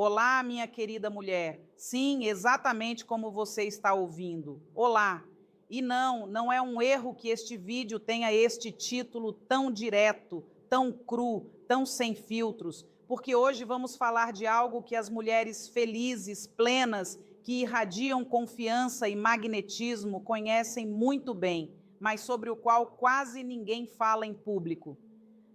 Olá, minha querida mulher. Sim, exatamente como você está ouvindo. Olá. E não é um erro que este vídeo tenha este título tão direto, tão cru, tão sem filtros, porque hoje vamos falar de algo que as mulheres felizes, plenas, que irradiam confiança e magnetismo conhecem muito bem, mas sobre o qual quase ninguém fala em público.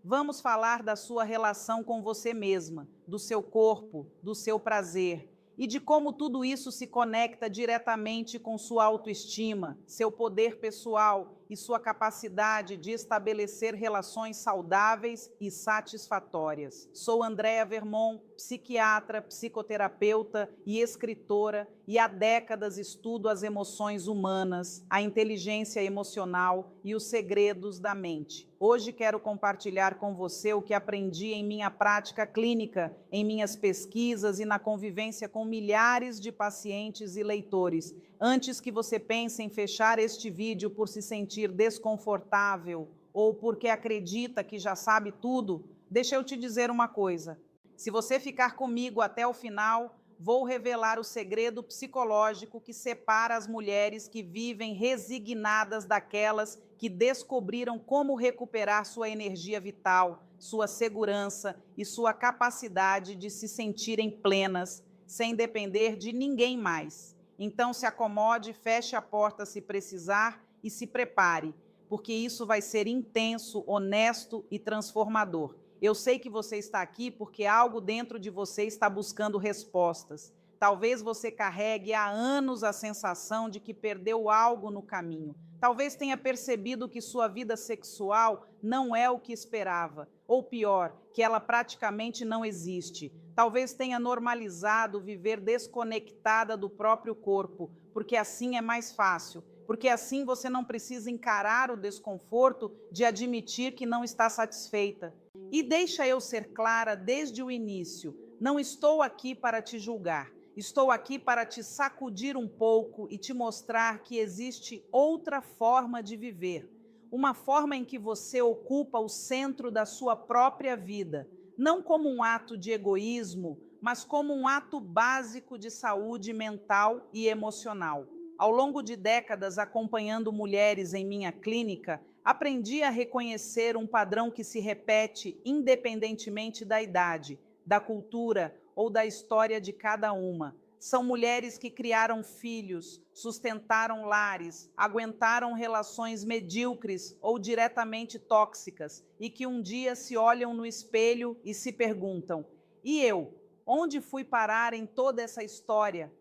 Vamos falar da sua relação com você mesma, do seu corpo, do seu prazer e de como tudo isso se conecta diretamente com sua autoestima, seu poder pessoal e sua capacidade de estabelecer relações saudáveis e satisfatórias. Sou Andréa Vermon, psiquiatra, psicoterapeuta e escritora, e há décadas estudo as emoções humanas, a inteligência emocional e os segredos da mente. Hoje quero compartilhar com você o que aprendi em minha prática clínica, em minhas pesquisas e na convivência com milhares de pacientes e leitores. Antes que você pense em fechar este vídeo por se sentir desconfortável ou porque acredita que já sabe tudo, deixa eu te dizer uma coisa. Se você ficar comigo até o final, vou revelar o segredo psicológico que separa as mulheres que vivem resignadas daquelas que descobriram como recuperar sua energia vital, sua segurança e sua capacidade de se sentirem plenas, sem depender de ninguém mais. Então se acomode, feche a porta se precisar e se prepare, porque isso vai ser intenso, honesto e transformador. Eu sei que você está aqui porque algo dentro de você está buscando respostas. Talvez você carregue há anos a sensação de que perdeu algo no caminho. Talvez tenha percebido que sua vida sexual não é o que esperava, ou pior, que ela praticamente não existe. Talvez tenha normalizado viver desconectada do próprio corpo, porque assim é mais fácil, porque assim você não precisa encarar o desconforto de admitir que não está satisfeita. E deixa eu ser clara desde o início, não estou aqui para te julgar. Estou aqui para te sacudir um pouco e te mostrar que existe outra forma de viver. Uma forma em que você ocupa o centro da sua própria vida, não como um ato de egoísmo, mas como um ato básico de saúde mental e emocional. Ao longo de décadas acompanhando mulheres em minha clínica, aprendi a reconhecer um padrão que se repete independentemente da idade, da cultura ou da história de cada uma. São mulheres que criaram filhos, sustentaram lares, aguentaram relações medíocres ou diretamente tóxicas e que um dia se olham no espelho e se perguntam: e eu? Onde fui parar em toda essa história?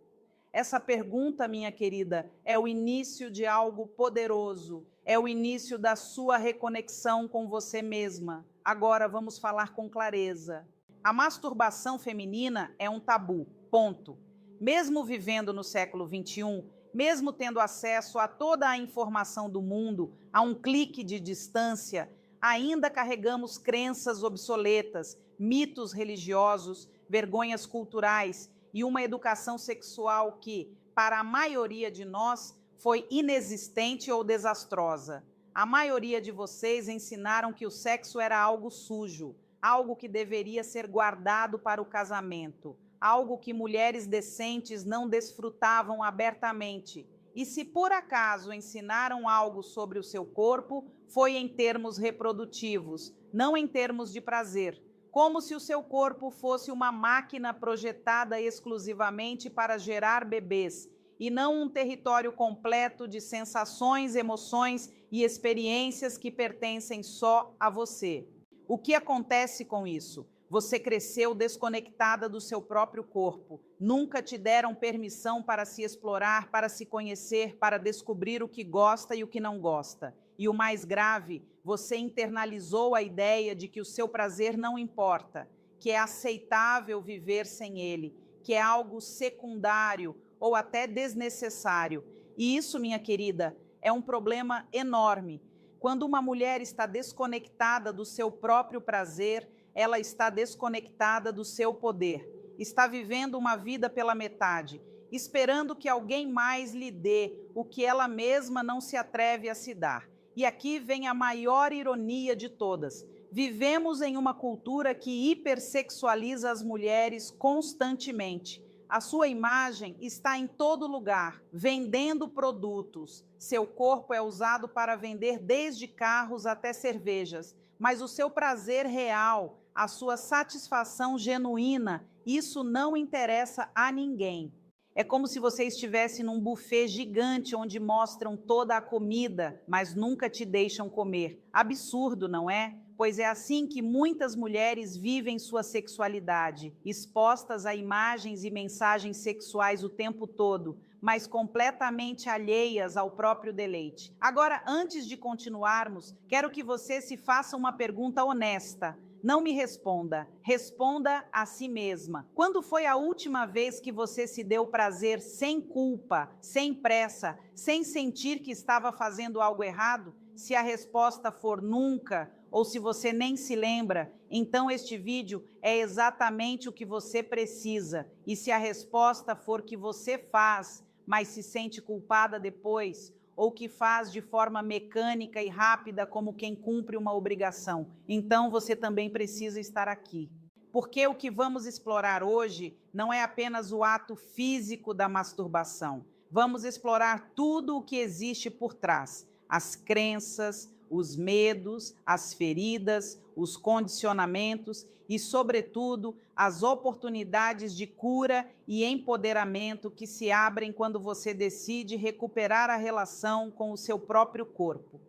Essa pergunta, minha querida, é o início de algo poderoso, é o início da sua reconexão com você mesma. Agora vamos falar com clareza. A masturbação feminina é um tabu, ponto. Mesmo vivendo no século XXI, mesmo tendo acesso a toda a informação do mundo, a um clique de distância, ainda carregamos crenças obsoletas, mitos religiosos, vergonhas culturais e uma educação sexual que, para a maioria de nós, foi inexistente ou desastrosa. A maioria de vocês ensinaram que o sexo era algo sujo, algo que deveria ser guardado para o casamento, algo que mulheres decentes não desfrutavam abertamente. E se por acaso ensinaram algo sobre o seu corpo, foi em termos reprodutivos, não em termos de prazer. Como se o seu corpo fosse uma máquina projetada exclusivamente para gerar bebês, e não um território completo de sensações, emoções e experiências que pertencem só a você. O que acontece com isso? Você cresceu desconectada do seu próprio corpo. Nunca te deram permissão para se explorar, para se conhecer, para descobrir o que gosta e o que não gosta. E o mais grave, você internalizou a ideia de que o seu prazer não importa, que é aceitável viver sem ele, que é algo secundário ou até desnecessário. E isso, minha querida, é um problema enorme. Quando uma mulher está desconectada do seu próprio prazer, ela está desconectada do seu poder. Está vivendo uma vida pela metade, esperando que alguém mais lhe dê o que ela mesma não se atreve a se dar. E aqui vem a maior ironia de todas. Vivemos em uma cultura que hipersexualiza as mulheres constantemente. A sua imagem está em todo lugar, vendendo produtos. Seu corpo é usado para vender desde carros até cervejas, mas o seu prazer real, a sua satisfação genuína, isso não interessa a ninguém. É como se você estivesse num buffet gigante onde mostram toda a comida, mas nunca te deixam comer. Absurdo, não é? Pois é assim que muitas mulheres vivem sua sexualidade, expostas a imagens e mensagens sexuais o tempo todo, mas completamente alheias ao próprio deleite. Agora, antes de continuarmos, quero que você se faça uma pergunta honesta. Não me responda, responda a si mesma. Quando foi a última vez que você se deu prazer sem culpa, sem pressa, sem sentir que estava fazendo algo errado? Se a resposta for nunca, ou se você nem se lembra, então este vídeo é exatamente o que você precisa. E se a resposta for que você faz, mas se sente culpada depois, ou que faz de forma mecânica e rápida como quem cumpre uma obrigação, então você também precisa estar aqui. Porque o que vamos explorar hoje não é apenas o ato físico da masturbação. Vamos explorar tudo o que existe por trás, as crenças, os medos, as feridas, os condicionamentos e, sobretudo, as oportunidades de cura e empoderamento que se abrem quando você decide recuperar a relação com o seu próprio corpo.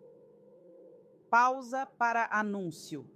Pausa para anúncio.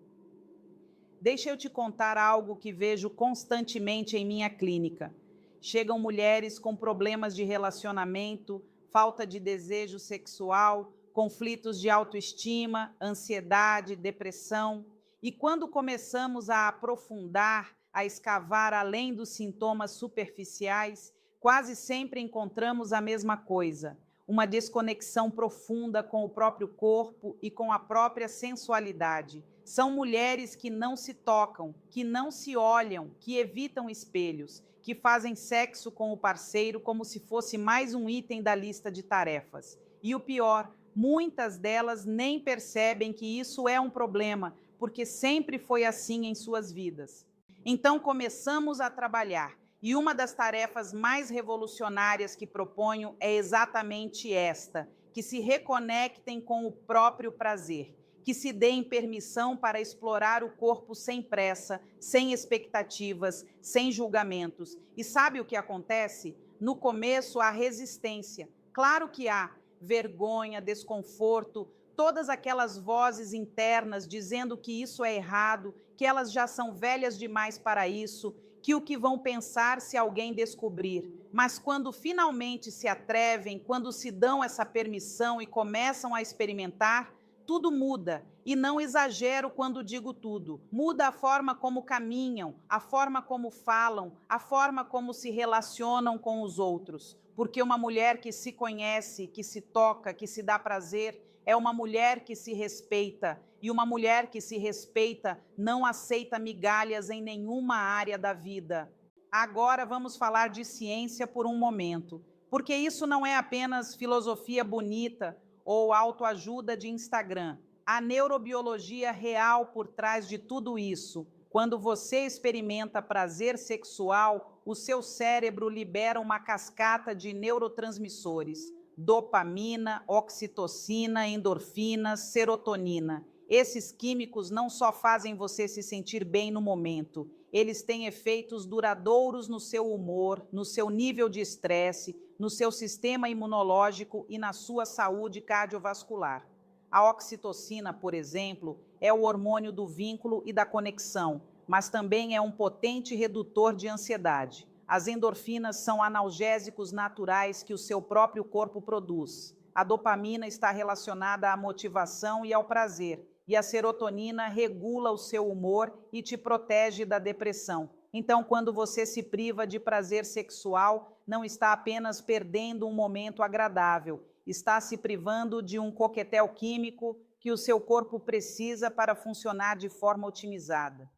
Deixa eu te contar algo que vejo constantemente em minha clínica. Chegam mulheres com problemas de relacionamento, falta de desejo sexual, conflitos de autoestima, ansiedade, depressão. E quando começamos a aprofundar, a escavar além dos sintomas superficiais, quase sempre encontramos a mesma coisa: uma desconexão profunda com o próprio corpo e com a própria sensualidade. São mulheres que não se tocam, que não se olham, que evitam espelhos, que fazem sexo com o parceiro como se fosse mais um item da lista de tarefas. E o pior, muitas delas nem percebem que isso é um problema, porque sempre foi assim em suas vidas. Então começamos a trabalhar, e uma das tarefas mais revolucionárias que proponho é exatamente esta: que se reconectem com o próprio prazer, que se deem permissão para explorar o corpo sem pressa, sem expectativas, sem julgamentos. E sabe o que acontece? No começo há resistência. Claro que há vergonha, desconforto, todas aquelas vozes internas dizendo que isso é errado, que elas já são velhas demais para isso, que o que vão pensar se alguém descobrir. Mas quando finalmente se atrevem, quando se dão essa permissão e começam a experimentar, tudo muda. E não exagero quando digo tudo. Muda a forma como caminham, a forma como falam, a forma como se relacionam com os outros. Porque uma mulher que se conhece, que se toca, que se dá prazer, é uma mulher que se respeita. E uma mulher que se respeita não aceita migalhas em nenhuma área da vida. Agora vamos falar de ciência por um momento. Porque isso não é apenas filosofia bonita ou autoajuda de Instagram. Há neurobiologia real por trás de tudo isso. Quando você experimenta prazer sexual, o seu cérebro libera uma cascata de neurotransmissores: dopamina, oxitocina, endorfinas, serotonina. Esses químicos não só fazem você se sentir bem no momento, eles têm efeitos duradouros no seu humor, no seu nível de estresse, no seu sistema imunológico e na sua saúde cardiovascular. A oxitocina, por exemplo, é o hormônio do vínculo e da conexão, mas também é um potente redutor de ansiedade. As endorfinas são analgésicos naturais que o seu próprio corpo produz. A dopamina está relacionada à motivação e ao prazer, e a serotonina regula o seu humor e te protege da depressão. Então, quando você se priva de prazer sexual, não está apenas perdendo um momento agradável, está se privando de um coquetel químico que o seu corpo precisa para funcionar de forma otimizada.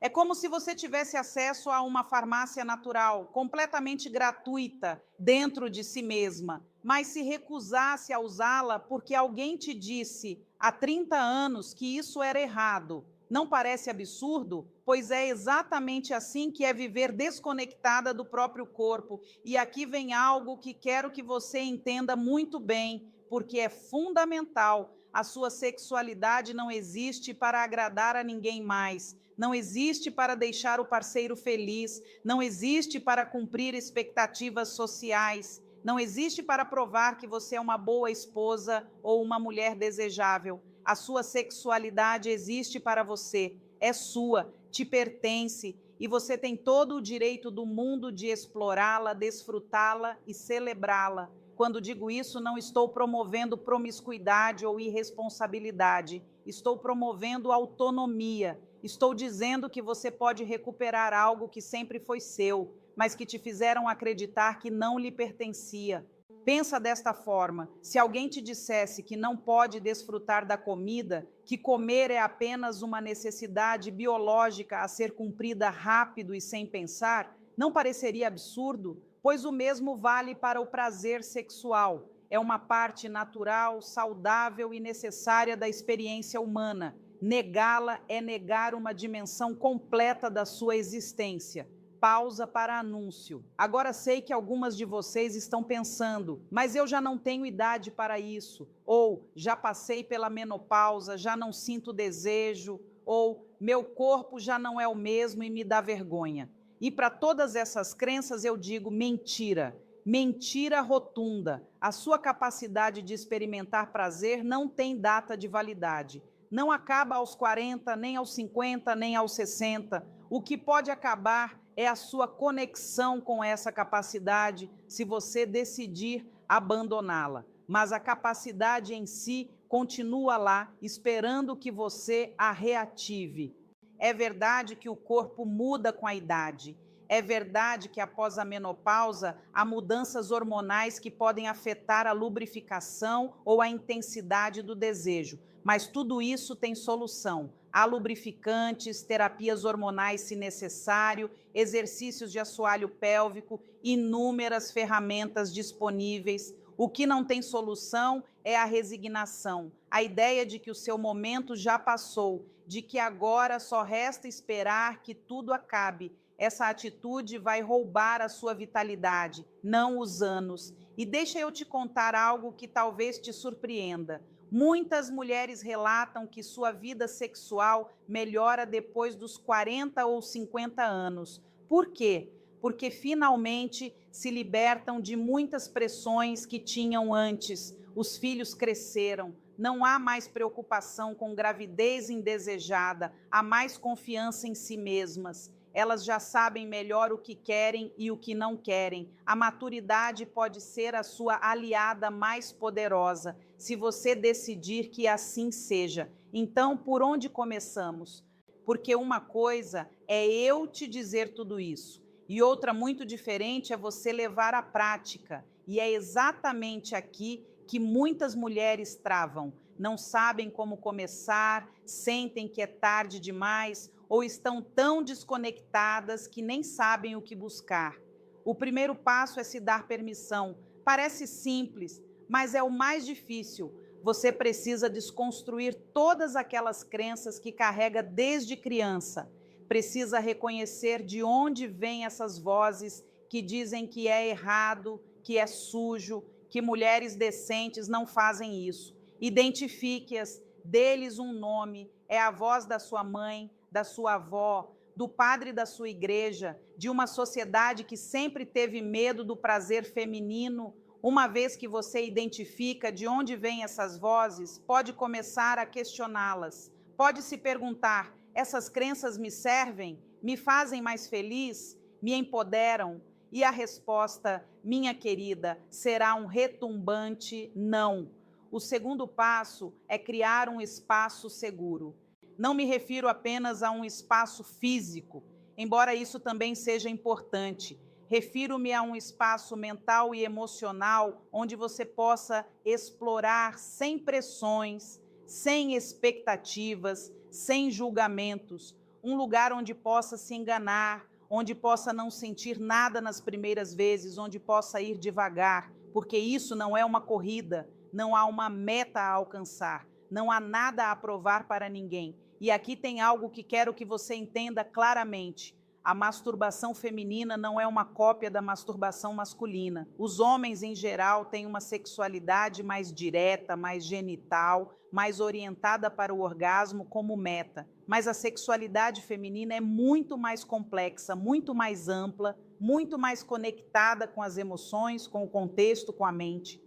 É como se você tivesse acesso a uma farmácia natural, completamente gratuita, dentro de si mesma, mas se recusasse a usá-la porque alguém te disse há 30 anos que isso era errado. Não parece absurdo? Pois é exatamente assim que é viver desconectada do próprio corpo. E aqui vem algo que quero que você entenda muito bem, porque é fundamental. A sua sexualidade não existe para agradar a ninguém mais, não existe para deixar o parceiro feliz, não existe para cumprir expectativas sociais, não existe para provar que você é uma boa esposa ou uma mulher desejável. A sua sexualidade existe para você, é sua, te pertence e você tem todo o direito do mundo de explorá-la, desfrutá-la e celebrá-la. Quando digo isso, não estou promovendo promiscuidade ou irresponsabilidade, estou promovendo autonomia. Estou dizendo que você pode recuperar algo que sempre foi seu, mas que te fizeram acreditar que não lhe pertencia. Pensa desta forma: se alguém te dissesse que não pode desfrutar da comida, que comer é apenas uma necessidade biológica a ser cumprida rápido e sem pensar, não pareceria absurdo? Pois o mesmo vale para o prazer sexual. É uma parte natural, saudável e necessária da experiência humana. Negá-la é negar uma dimensão completa da sua existência. Pausa para anúncio. Agora sei que algumas de vocês estão pensando, mas eu já não tenho idade para isso, ou já passei pela menopausa, já não sinto desejo, ou meu corpo já não é o mesmo e me dá vergonha. E para todas essas crenças eu digo mentira. Mentira rotunda. A sua capacidade de experimentar prazer não tem data de validade. Não acaba aos 40, nem aos 50, nem aos 60. O que pode acabar é a sua conexão com essa capacidade, se você decidir abandoná-la. Mas a capacidade em si continua lá, esperando que você a reative. É verdade que o corpo muda com a idade. É verdade que após a menopausa há mudanças hormonais que podem afetar a lubrificação ou a intensidade do desejo. Mas tudo isso tem solução. Há lubrificantes, terapias hormonais se necessário, exercícios de assoalho pélvico, inúmeras ferramentas disponíveis. O que não tem solução é a resignação, a ideia de que o seu momento já passou, de que agora só resta esperar que tudo acabe. Essa atitude vai roubar a sua vitalidade, não os anos. E deixa eu te contar algo que talvez te surpreenda. Muitas mulheres relatam que sua vida sexual melhora depois dos 40 ou 50 anos. Por quê? Porque finalmente se libertam de muitas pressões que tinham antes. Os filhos cresceram, não há mais preocupação com gravidez indesejada, há mais confiança em si mesmas. Elas já sabem melhor o que querem e o que não querem. A maturidade pode ser a sua aliada mais poderosa, se você decidir que assim seja. Então, por onde começamos? Porque uma coisa é eu te dizer tudo isso, e outra muito diferente é você levar à prática. E é exatamente aqui que muitas mulheres travam. Não sabem como começar, sentem que é tarde demais, ou estão tão desconectadas que nem sabem o que buscar. O primeiro passo é se dar permissão. Parece simples, mas é o mais difícil. Você precisa desconstruir todas aquelas crenças que carrega desde criança. Precisa reconhecer de onde vêm essas vozes que dizem que é errado, que é sujo, que mulheres decentes não fazem isso. Identifique-as, dê-lhes um nome. É a voz da sua mãe, da sua avó, do padre da sua igreja, de uma sociedade que sempre teve medo do prazer feminino. Uma vez que você identifica de onde vêm essas vozes, pode começar a questioná-las. Pode se perguntar: essas crenças me servem? Me fazem mais feliz? Me empoderam? E a resposta, minha querida, será um retumbante não. O segundo passo é criar um espaço seguro. Não me refiro apenas a um espaço físico, embora isso também seja importante. Refiro-me a um espaço mental e emocional onde você possa explorar sem pressões, sem expectativas, sem julgamentos. Um lugar onde possa se enganar, onde possa não sentir nada nas primeiras vezes, onde possa ir devagar, porque isso não é uma corrida, não há uma meta a alcançar, não há nada a provar para ninguém. E aqui tem algo que quero que você entenda claramente. A masturbação feminina não é uma cópia da masturbação masculina. Os homens, em geral, têm uma sexualidade mais direta, mais genital, mais orientada para o orgasmo como meta. Mas a sexualidade feminina é muito mais complexa, muito mais ampla, muito mais conectada com as emoções, com o contexto, com a mente.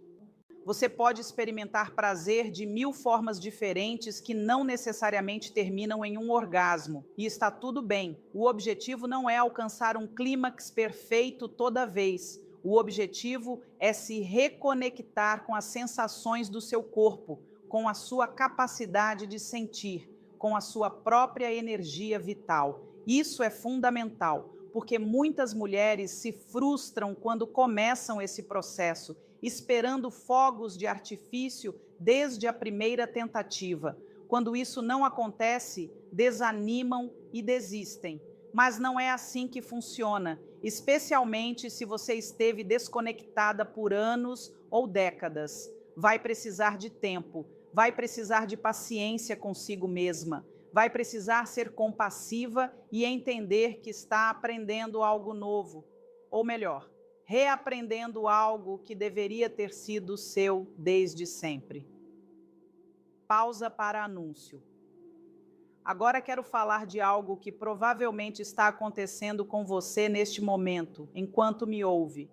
Você pode experimentar prazer de 1000 formas diferentes que não necessariamente terminam em um orgasmo. E está tudo bem. O objetivo não é alcançar um clímax perfeito toda vez. O objetivo é se reconectar com as sensações do seu corpo, com a sua capacidade de sentir, com a sua própria energia vital. Isso é fundamental, porque muitas mulheres se frustram quando começam esse processo, esperando fogos de artifício desde a primeira tentativa. Quando isso não acontece, desanimam e desistem. Mas não é assim que funciona, especialmente se você esteve desconectada por anos ou décadas. Vai precisar de tempo, vai precisar de paciência consigo mesma, vai precisar ser compassiva e entender que está aprendendo algo novo, ou melhor, reaprendendo algo que deveria ter sido seu desde sempre. Pausa para anúncio. Agora quero falar de algo que provavelmente está acontecendo com você neste momento, enquanto me ouve.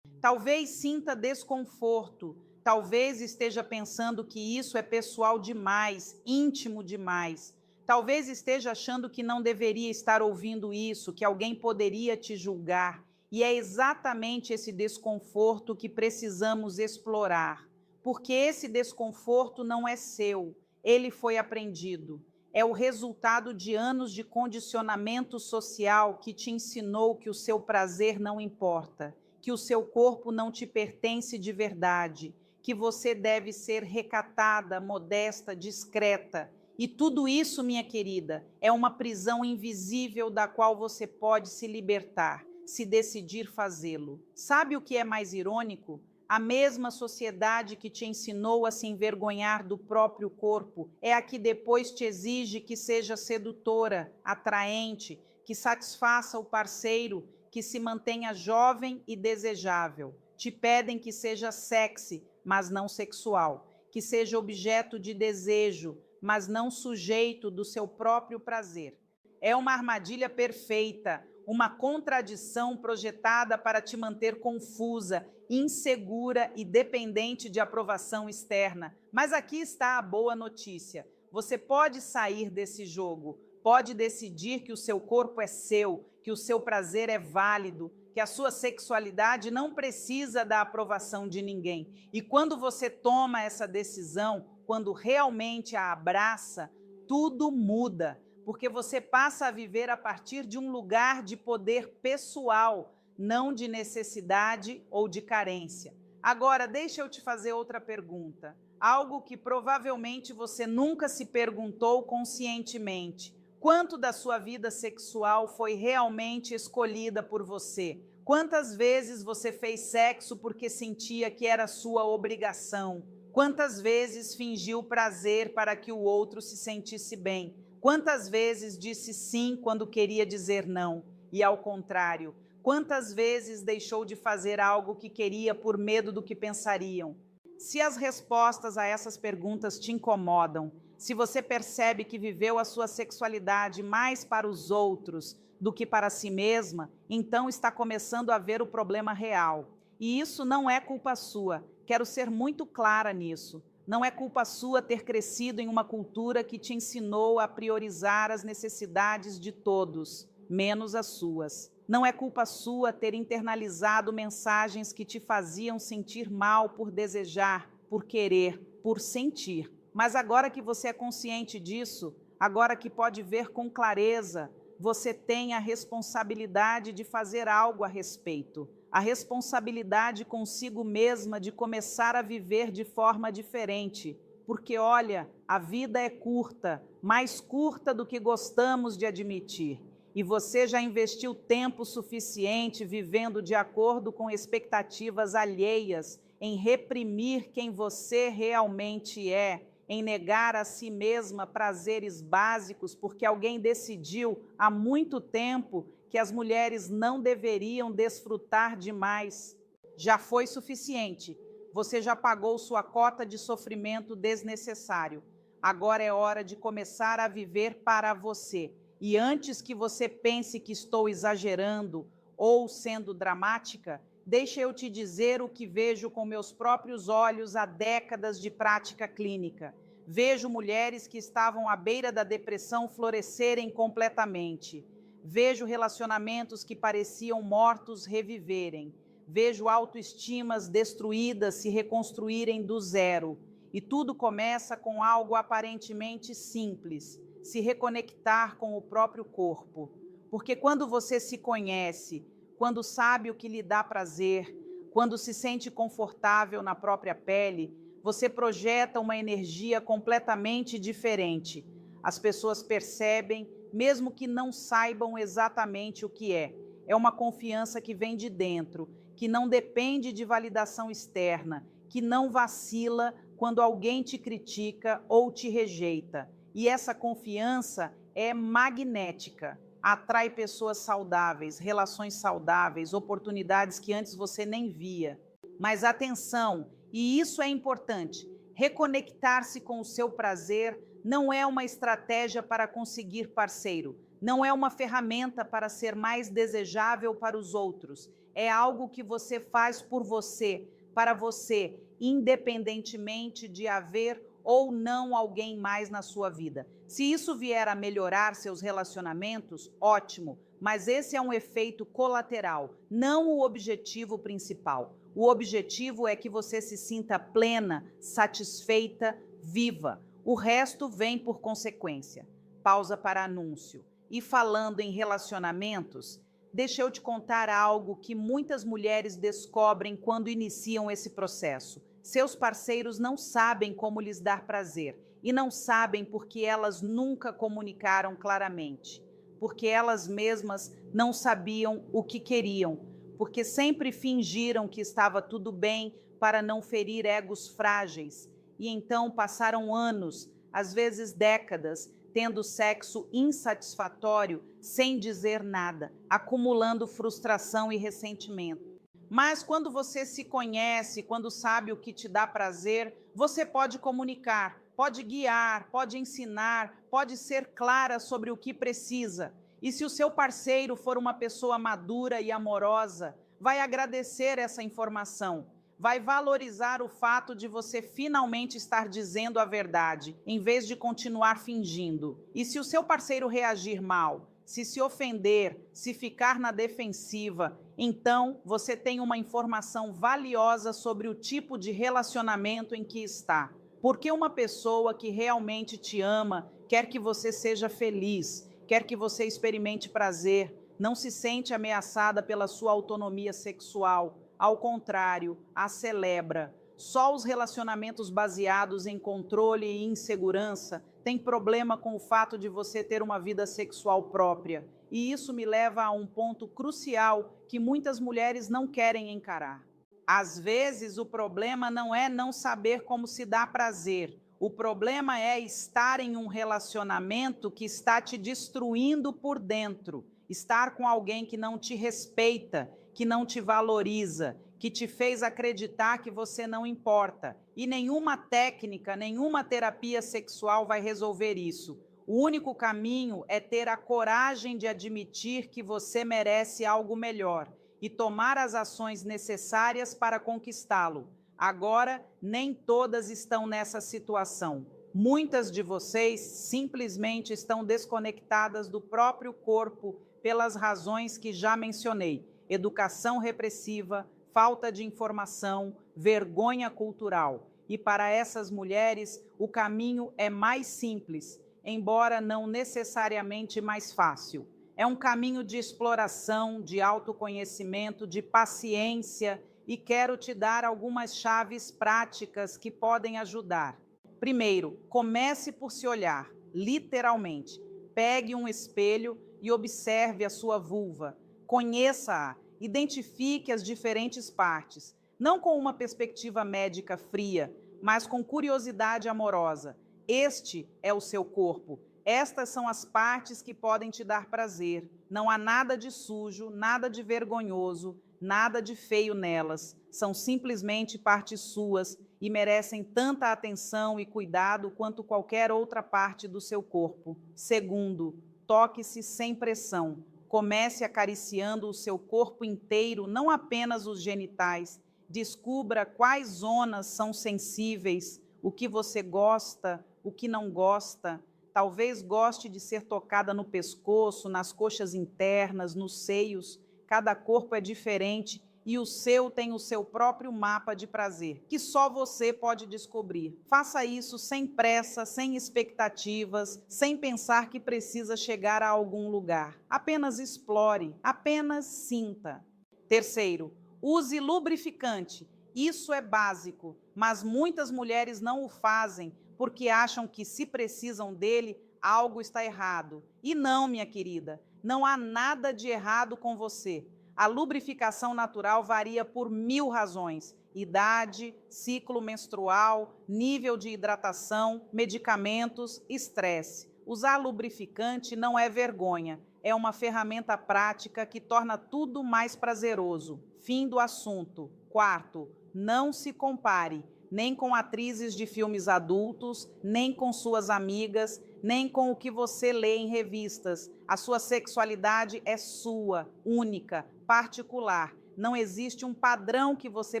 Talvez sinta desconforto, talvez esteja pensando que isso é pessoal demais, íntimo demais. Talvez esteja achando que não deveria estar ouvindo isso, que alguém poderia te julgar. E é exatamente esse desconforto que precisamos explorar, porque esse desconforto não é seu, ele foi aprendido. É o resultado de anos de condicionamento social que te ensinou que o seu prazer não importa, que o seu corpo não te pertence de verdade, que você deve ser recatada, modesta, discreta. E tudo isso, minha querida, é uma prisão invisível da qual você pode se libertar, se decidir fazê-lo. Sabe o que é mais irônico? A mesma sociedade que te ensinou a se envergonhar do próprio corpo é a que depois te exige que seja sedutora, atraente, que satisfaça o parceiro, que se mantenha jovem e desejável. Te pedem que seja sexy, mas não sexual, que seja objeto de desejo, mas não sujeito do seu próprio prazer. É uma armadilha perfeita, uma contradição projetada para te manter confusa, insegura e dependente de aprovação externa. Mas aqui está a boa notícia. Você pode sair desse jogo, pode decidir que o seu corpo é seu, que o seu prazer é válido, que a sua sexualidade não precisa da aprovação de ninguém. E quando você toma essa decisão, quando realmente a abraça, tudo muda, porque você passa a viver a partir de um lugar de poder pessoal, não de necessidade ou de carência. Agora, deixa eu te fazer outra pergunta, algo que provavelmente você nunca se perguntou conscientemente. Quanto da sua vida sexual foi realmente escolhida por você? Quantas vezes você fez sexo porque sentia que era sua obrigação? Quantas vezes fingiu prazer para que o outro se sentisse bem? Quantas vezes disse sim quando queria dizer não? E ao contrário, quantas vezes deixou de fazer algo que queria por medo do que pensariam? Se as respostas a essas perguntas te incomodam, se você percebe que viveu a sua sexualidade mais para os outros do que para si mesma, então está começando a ver o problema real. E isso não é culpa sua. Quero ser muito clara nisso. Não é culpa sua ter crescido em uma cultura que te ensinou a priorizar as necessidades de todos, menos as suas. Não é culpa sua ter internalizado mensagens que te faziam sentir mal por desejar, por querer, por sentir. Mas agora que você é consciente disso, agora que pode ver com clareza, você tem a responsabilidade de fazer algo a respeito. A responsabilidade consigo mesma de começar a viver de forma diferente. Porque, olha, a vida é curta, mais curta do que gostamos de admitir. E você já investiu tempo suficiente vivendo de acordo com expectativas alheias, em reprimir quem você realmente é em negar a si mesma prazeres básicos porque alguém decidiu há muito tempo que as mulheres não deveriam desfrutar demais. Já foi suficiente. Você já pagou sua cota de sofrimento desnecessário. Agora é hora de começar a viver para você. E antes que você pense que estou exagerando ou sendo dramática, deixa eu te dizer o que vejo com meus próprios olhos há décadas de prática clínica. Vejo mulheres que estavam à beira da depressão florescerem completamente. Vejo relacionamentos que pareciam mortos reviverem. Vejo autoestimas destruídas se reconstruírem do zero. E tudo começa com algo aparentemente simples: se reconectar com o próprio corpo. Porque quando você se conhece, quando sabe o que lhe dá prazer, quando se sente confortável na própria pele, você projeta uma energia completamente diferente. As pessoas percebem, mesmo que não saibam exatamente o que é. É uma confiança que vem de dentro, que não depende de validação externa, que não vacila quando alguém te critica ou te rejeita. E essa confiança é magnética. Atrai pessoas saudáveis, relações saudáveis, oportunidades que antes você nem via. Mas atenção, e isso é importante, reconectar-se com o seu prazer não é uma estratégia para conseguir parceiro, não é uma ferramenta para ser mais desejável para os outros, é algo que você faz por você, para você, independentemente de haver ou não alguém mais na sua vida. Se isso vier a melhorar seus relacionamentos, ótimo, mas esse é um efeito colateral, não o objetivo principal. O objetivo é que você se sinta plena, satisfeita, viva. O resto vem por consequência. Pausa para anúncio. E falando em relacionamentos, deixa eu te contar algo que muitas mulheres descobrem quando iniciam esse processo. Seus parceiros não sabem como lhes dar prazer e não sabem porque elas nunca comunicaram claramente, porque elas mesmas não sabiam o que queriam, porque sempre fingiram que estava tudo bem para não ferir egos frágeis e então passaram anos, às vezes décadas, tendo sexo insatisfatório sem dizer nada, acumulando frustração e ressentimento. Mas quando você se conhece, quando sabe o que te dá prazer, você pode comunicar, pode guiar, pode ensinar, pode ser clara sobre o que precisa. E se o seu parceiro for uma pessoa madura e amorosa, vai agradecer essa informação, vai valorizar o fato de você finalmente estar dizendo a verdade, em vez de continuar fingindo. E se o seu parceiro reagir mal, se ofender, se ficar na defensiva, então você tem uma informação valiosa sobre o tipo de relacionamento em que está. Porque uma pessoa que realmente te ama quer que você seja feliz, quer que você experimente prazer, não se sente ameaçada pela sua autonomia sexual. Ao contrário, a celebra. Só os relacionamentos baseados em controle e insegurança têm problema com o fato de você ter uma vida sexual própria. E isso me leva a um ponto crucial que muitas mulheres não querem encarar. Às vezes, o problema não é não saber como se dá prazer. O problema é estar em um relacionamento que está te destruindo por dentro. Estar com alguém que não te respeita, que não te valoriza, que te fez acreditar que você não importa. E nenhuma técnica, nenhuma terapia sexual vai resolver isso. O único caminho é ter a coragem de admitir que você merece algo melhor e tomar as ações necessárias para conquistá-lo. Agora, nem todas estão nessa situação. Muitas de vocês simplesmente estão desconectadas do próprio corpo pelas razões que já mencionei: educação repressiva, falta de informação, vergonha cultural. E para essas mulheres, o caminho é mais simples, embora não necessariamente mais fácil. É um caminho de exploração, de autoconhecimento, de paciência, e quero te dar algumas chaves práticas que podem ajudar. Primeiro, comece por se olhar, literalmente. Pegue um espelho e observe a sua vulva. Conheça-a, identifique as diferentes partes, não com uma perspectiva médica fria, mas com curiosidade amorosa. Este é o seu corpo. Estas são as partes que podem te dar prazer. Não há nada de sujo, nada de vergonhoso, nada de feio nelas. São simplesmente partes suas e merecem tanta atenção e cuidado quanto qualquer outra parte do seu corpo. Segundo, toque-se sem pressão. Comece acariciando o seu corpo inteiro, não apenas os genitais. Descubra quais zonas são sensíveis, o que você gosta, o que não gosta. Talvez goste de ser tocada no pescoço, nas coxas internas, nos seios. Cada corpo é diferente e o seu tem o seu próprio mapa de prazer, que só você pode descobrir. Faça isso sem pressa, sem expectativas, sem pensar que precisa chegar a algum lugar. Apenas explore, apenas sinta. Terceiro, use lubrificante. Isso é básico, mas muitas mulheres não o fazem porque acham que se precisam dele, algo está errado. E não, minha querida, não há nada de errado com você. A lubrificação natural varia por 1000 razões: idade, ciclo menstrual, nível de hidratação, medicamentos, estresse. Usar lubrificante não é vergonha, é uma ferramenta prática que torna tudo mais prazeroso. Fim do assunto. Quarto, não se compare, nem com atrizes de filmes adultos, nem com suas amigas, nem com o que você lê em revistas. A sua sexualidade é sua, única, particular. Não existe um padrão que você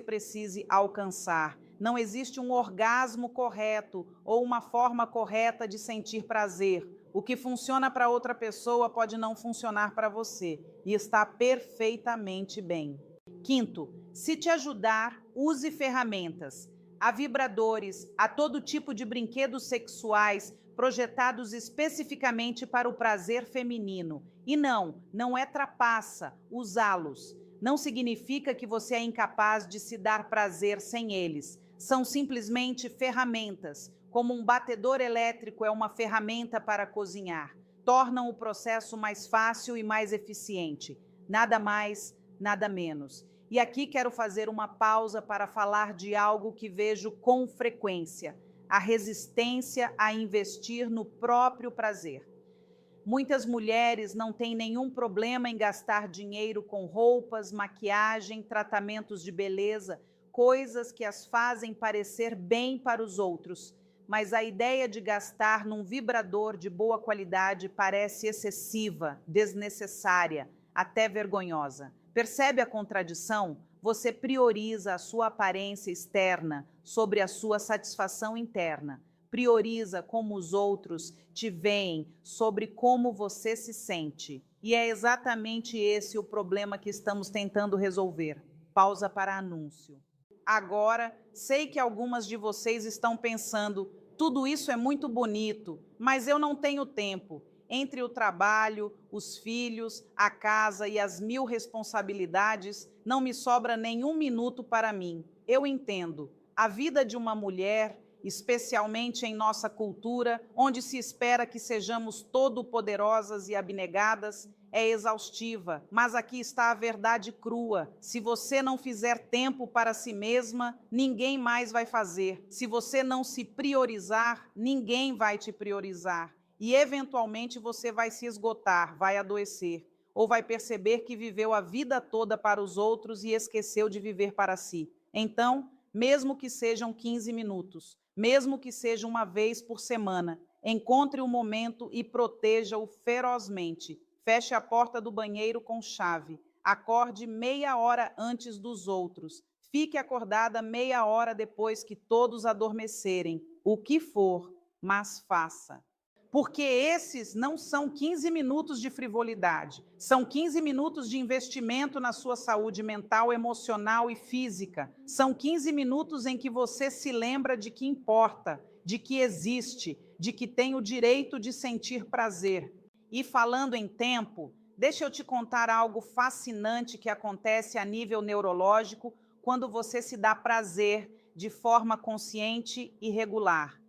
precise alcançar. Não existe um orgasmo correto ou uma forma correta de sentir prazer. O que funciona para outra pessoa pode não funcionar para você e está perfeitamente bem. Quinto, se te ajudar, use ferramentas. Há vibradores, há todo tipo de brinquedos sexuais projetados especificamente para o prazer feminino. E não é trapaça usá-los. Não significa que você é incapaz de se dar prazer sem eles. São simplesmente ferramentas, como um batedor elétrico é uma ferramenta para cozinhar. Tornam o processo mais fácil e mais eficiente. Nada mais, nada menos. E aqui quero fazer uma pausa para falar de algo que vejo com frequência: a resistência a investir no próprio prazer. Muitas mulheres não têm nenhum problema em gastar dinheiro com roupas, maquiagem, tratamentos de beleza, coisas que as fazem parecer bem para os outros. Mas a ideia de gastar num vibrador de boa qualidade parece excessiva, desnecessária, até vergonhosa. Percebe a contradição? Você prioriza a sua aparência externa sobre a sua satisfação interna. Prioriza como os outros te veem sobre como você se sente. E é exatamente esse o problema que estamos tentando resolver. Pausa para anúncio. Agora, sei que algumas de vocês estão pensando: tudo isso é muito bonito, mas eu não tenho tempo. Entre o trabalho, os filhos, a casa e as 1000 responsabilidades, não me sobra nenhum minuto para mim. Eu entendo. A vida de uma mulher, especialmente em nossa cultura, onde se espera que sejamos todo-poderosas e abnegadas, é exaustiva. Mas aqui está a verdade crua. Se você não fizer tempo para si mesma, ninguém mais vai fazer. Se você não se priorizar, ninguém vai te priorizar. E, eventualmente, você vai se esgotar, vai adoecer, ou vai perceber que viveu a vida toda para os outros e esqueceu de viver para si. Então, mesmo que sejam 15 minutos, mesmo que seja uma vez por semana, encontre um momento e proteja-o ferozmente. Feche a porta do banheiro com chave. Acorde meia hora antes dos outros. Fique acordada meia hora depois que todos adormecerem. O que for, mas faça. Porque esses não são 15 minutos de frivolidade, são 15 minutos de investimento na sua saúde mental, emocional e física. São 15 minutos em que você se lembra de que importa, de que existe, de que tem o direito de sentir prazer. E falando em tempo, deixa eu te contar algo fascinante que acontece a nível neurológico quando você se dá prazer de forma consciente e regular.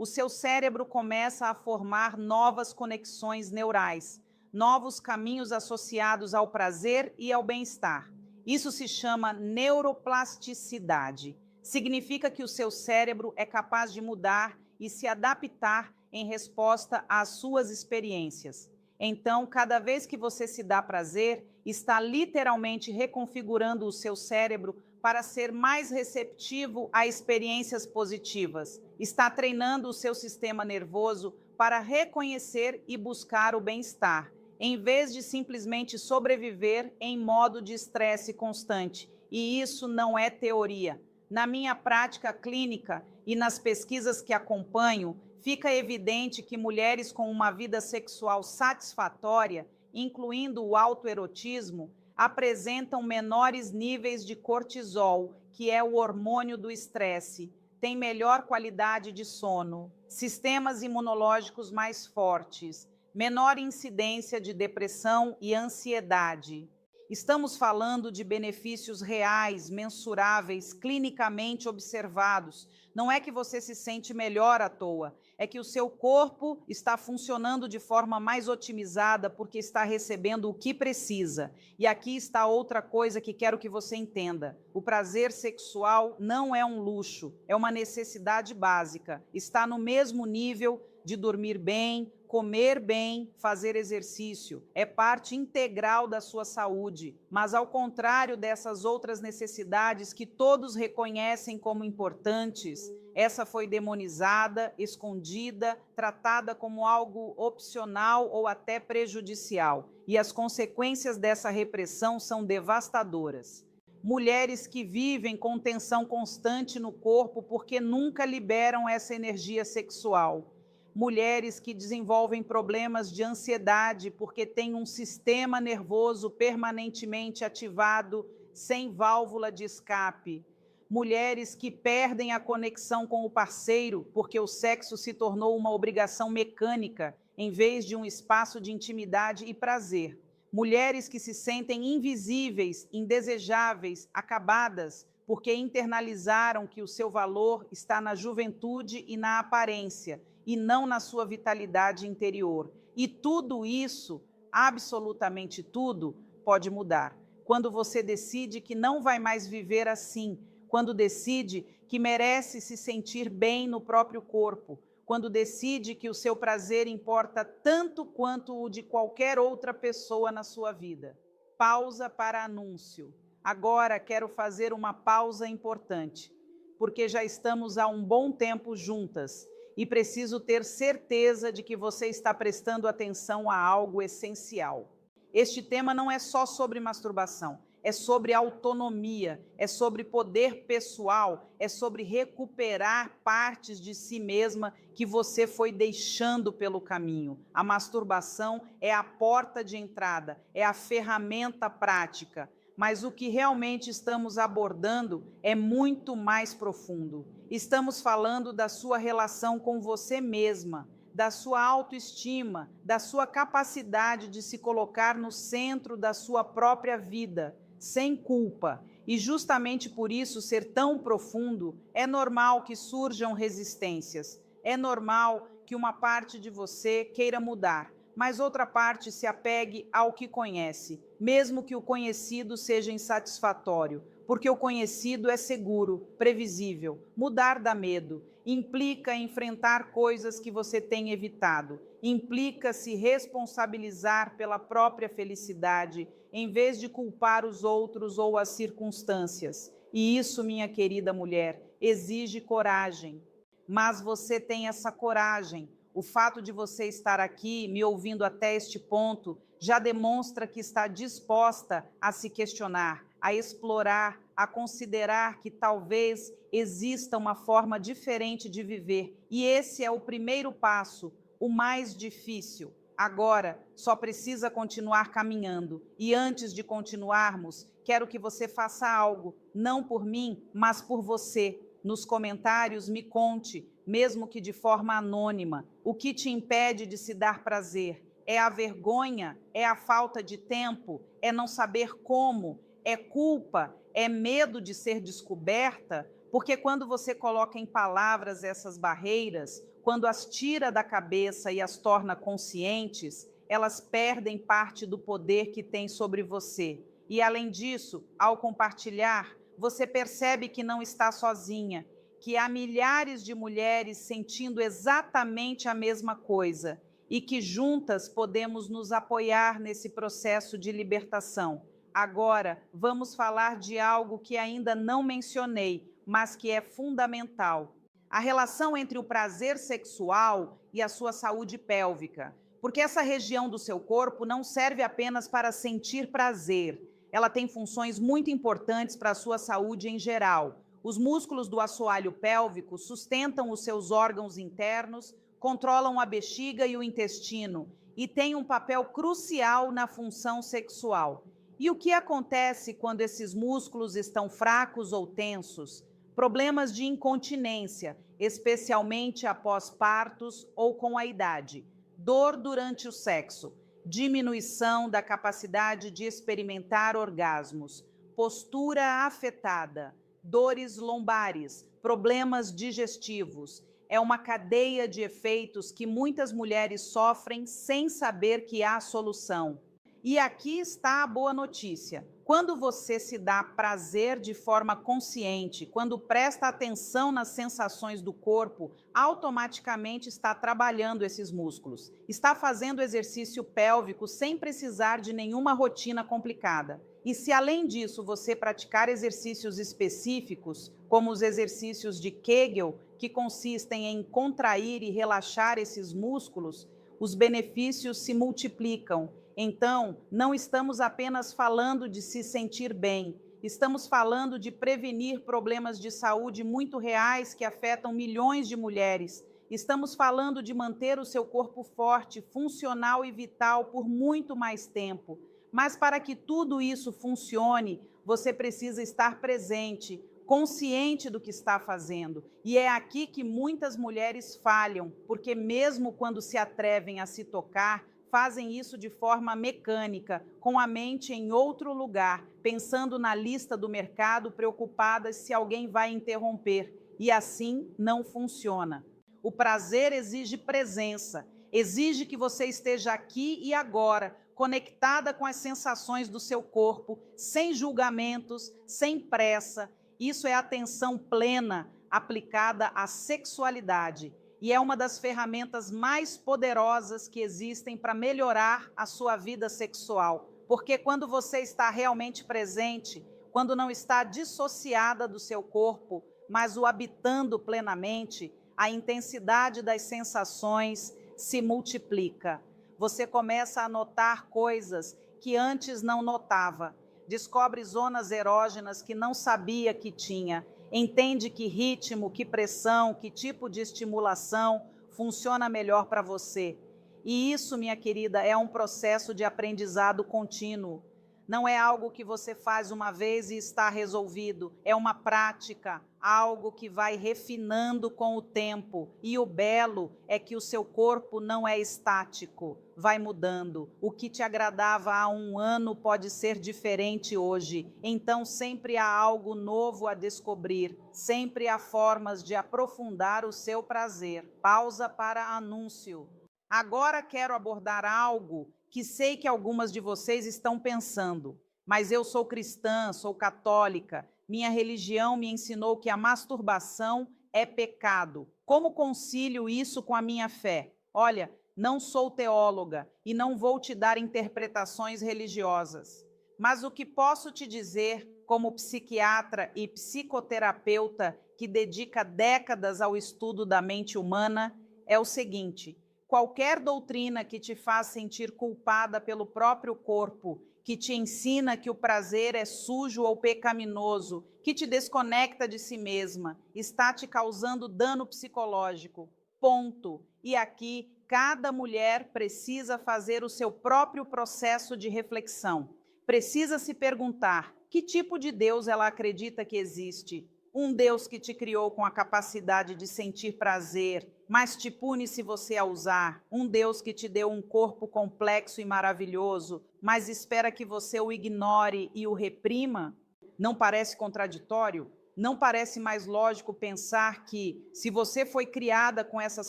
O seu cérebro começa a formar novas conexões neurais, novos caminhos associados ao prazer e ao bem-estar. Isso se chama neuroplasticidade. Significa que o seu cérebro é capaz de mudar e se adaptar em resposta às suas experiências. Então, cada vez que você se dá prazer, está literalmente reconfigurando o seu cérebro para ser mais receptivo a experiências positivas. Está treinando o seu sistema nervoso para reconhecer e buscar o bem-estar, em vez de simplesmente sobreviver em modo de estresse constante. E isso não é teoria. Na minha prática clínica e nas pesquisas que acompanho, fica evidente que mulheres com uma vida sexual satisfatória, incluindo o autoerotismo, apresentam menores níveis de cortisol, que é o hormônio do estresse, têm melhor qualidade de sono, sistemas imunológicos mais fortes, menor incidência de depressão e ansiedade. Estamos falando de benefícios reais, mensuráveis, clinicamente observados. Não é que você se sente melhor à toa, é que o seu corpo está funcionando de forma mais otimizada porque está recebendo o que precisa. E aqui está outra coisa que quero que você entenda. O prazer sexual não é um luxo, é uma necessidade básica. Está no mesmo nível de dormir bem, comer bem, fazer exercício. É parte integral da sua saúde. Mas, ao contrário dessas outras necessidades que todos reconhecem como importantes, essa foi demonizada, escondida, tratada como algo opcional ou até prejudicial. E as consequências dessa repressão são devastadoras. Mulheres que vivem com tensão constante no corpo porque nunca liberam essa energia sexual. Mulheres que desenvolvem problemas de ansiedade porque têm um sistema nervoso permanentemente ativado, sem válvula de escape. Mulheres que perdem a conexão com o parceiro porque o sexo se tornou uma obrigação mecânica, em vez de um espaço de intimidade e prazer. Mulheres que se sentem invisíveis, indesejáveis, acabadas, porque internalizaram que o seu valor está na juventude e na aparência, e não na sua vitalidade interior. E tudo isso, absolutamente tudo, pode mudar. Quando você decide que não vai mais viver assim, quando decide que merece se sentir bem no próprio corpo, quando decide que o seu prazer importa tanto quanto o de qualquer outra pessoa na sua vida. Pausa para anúncio. Agora quero fazer uma pausa importante, porque já estamos há um bom tempo juntas e preciso ter certeza de que você está prestando atenção a algo essencial. Este tema não é só sobre masturbação, é sobre autonomia, é sobre poder pessoal, é sobre recuperar partes de si mesma que você foi deixando pelo caminho. A masturbação é a porta de entrada, é a ferramenta prática. Mas o que realmente estamos abordando é muito mais profundo. Estamos falando da sua relação com você mesma, da sua autoestima, da sua capacidade de se colocar no centro da sua própria vida, sem culpa. E justamente por isso ser tão profundo, é normal que surjam resistências. É normal que uma parte de você queira mudar, mas outra parte se apegue ao que conhece, mesmo que o conhecido seja insatisfatório, porque o conhecido é seguro, previsível. Mudar dá medo, implica enfrentar coisas que você tem evitado, implica se responsabilizar pela própria felicidade, em vez de culpar os outros ou as circunstâncias. E isso, minha querida mulher, exige coragem. Mas você tem essa coragem. O fato de você estar aqui, me ouvindo até este ponto, já demonstra que está disposta a se questionar, a explorar, a considerar que talvez exista uma forma diferente de viver. E esse é o primeiro passo, o mais difícil. Agora, só precisa continuar caminhando. E antes de continuarmos, quero que você faça algo, não por mim, mas por você. Nos comentários, me conte, mesmo que de forma anônima, o que te impede de se dar prazer. É a vergonha? É a falta de tempo? É não saber como? É culpa? É medo de ser descoberta? Porque quando você coloca em palavras essas barreiras, quando as tira da cabeça e as torna conscientes, elas perdem parte do poder que tem sobre você. E além disso, ao compartilhar, você percebe que não está sozinha, que há milhares de mulheres sentindo exatamente a mesma coisa e que juntas podemos nos apoiar nesse processo de libertação. Agora, vamos falar de algo que ainda não mencionei, mas que é fundamental: a relação entre o prazer sexual e a sua saúde pélvica. Porque essa região do seu corpo não serve apenas para sentir prazer, ela tem funções muito importantes para a sua saúde em geral. Os músculos do assoalho pélvico sustentam os seus órgãos internos, controlam a bexiga e o intestino e têm um papel crucial na função sexual. E o que acontece quando esses músculos estão fracos ou tensos? Problemas de incontinência, especialmente após partos ou com a idade. Dor durante o sexo, diminuição da capacidade de experimentar orgasmos, postura afetada, dores lombares, problemas digestivos. É uma cadeia de efeitos que muitas mulheres sofrem sem saber que há solução. E aqui está a boa notícia: quando você se dá prazer de forma consciente, quando presta atenção nas sensações do corpo, automaticamente está trabalhando esses músculos, está fazendo exercício pélvico sem precisar de nenhuma rotina complicada. E se além disso você praticar exercícios específicos, como os exercícios de Kegel, que consistem em contrair e relaxar esses músculos, os benefícios se multiplicam. Então, não estamos apenas falando de se sentir bem, estamos falando de prevenir problemas de saúde muito reais que afetam milhões de mulheres. Estamos falando de manter o seu corpo forte, funcional e vital por muito mais tempo. Mas para que tudo isso funcione, você precisa estar presente, consciente do que está fazendo. E é aqui que muitas mulheres falham, porque mesmo quando se atrevem a se tocar, fazem isso de forma mecânica, com a mente em outro lugar, pensando na lista do mercado, preocupadas se alguém vai interromper. E assim não funciona. O prazer exige presença, exige que você esteja aqui e agora, conectada com as sensações do seu corpo, sem julgamentos, sem pressa. Isso é atenção plena aplicada à sexualidade. E é uma das ferramentas mais poderosas que existem para melhorar a sua vida sexual. Porque quando você está realmente presente, quando não está dissociada do seu corpo, mas o habitando plenamente, a intensidade das sensações se multiplica. Você começa a notar coisas que antes não notava. Descobre zonas erógenas que não sabia que tinha. Entende que ritmo, que pressão, que tipo de estimulação funciona melhor para você. E isso, minha querida, é um processo de aprendizado contínuo. Não é algo que você faz uma vez e está resolvido. É uma prática, algo que vai refinando com o tempo. E o belo é que o seu corpo não é estático, vai mudando. O que te agradava há um ano pode ser diferente hoje. Então sempre há algo novo a descobrir. Sempre há formas de aprofundar o seu prazer. Pausa para anúncio. Agora quero abordar algo que sei que algumas de vocês estão pensando, mas eu sou cristã, sou católica, minha religião me ensinou que a masturbação é pecado. Como concilio isso com a minha fé? Olha, não sou teóloga e não vou te dar interpretações religiosas, mas o que posso te dizer, como psiquiatra e psicoterapeuta que dedica décadas ao estudo da mente humana, é o seguinte: qualquer doutrina que te faz sentir culpada pelo próprio corpo, que te ensina que o prazer é sujo ou pecaminoso, que te desconecta de si mesma, está te causando dano psicológico. Ponto. E aqui, cada mulher precisa fazer o seu próprio processo de reflexão. Precisa se perguntar: que tipo de Deus ela acredita que existe? Um Deus que te criou com a capacidade de sentir prazer, mas te pune se você a usar. Um Deus que te deu um corpo complexo e maravilhoso, mas espera que você o ignore e o reprima? Não parece contraditório? Não parece mais lógico pensar que, se você foi criada com essas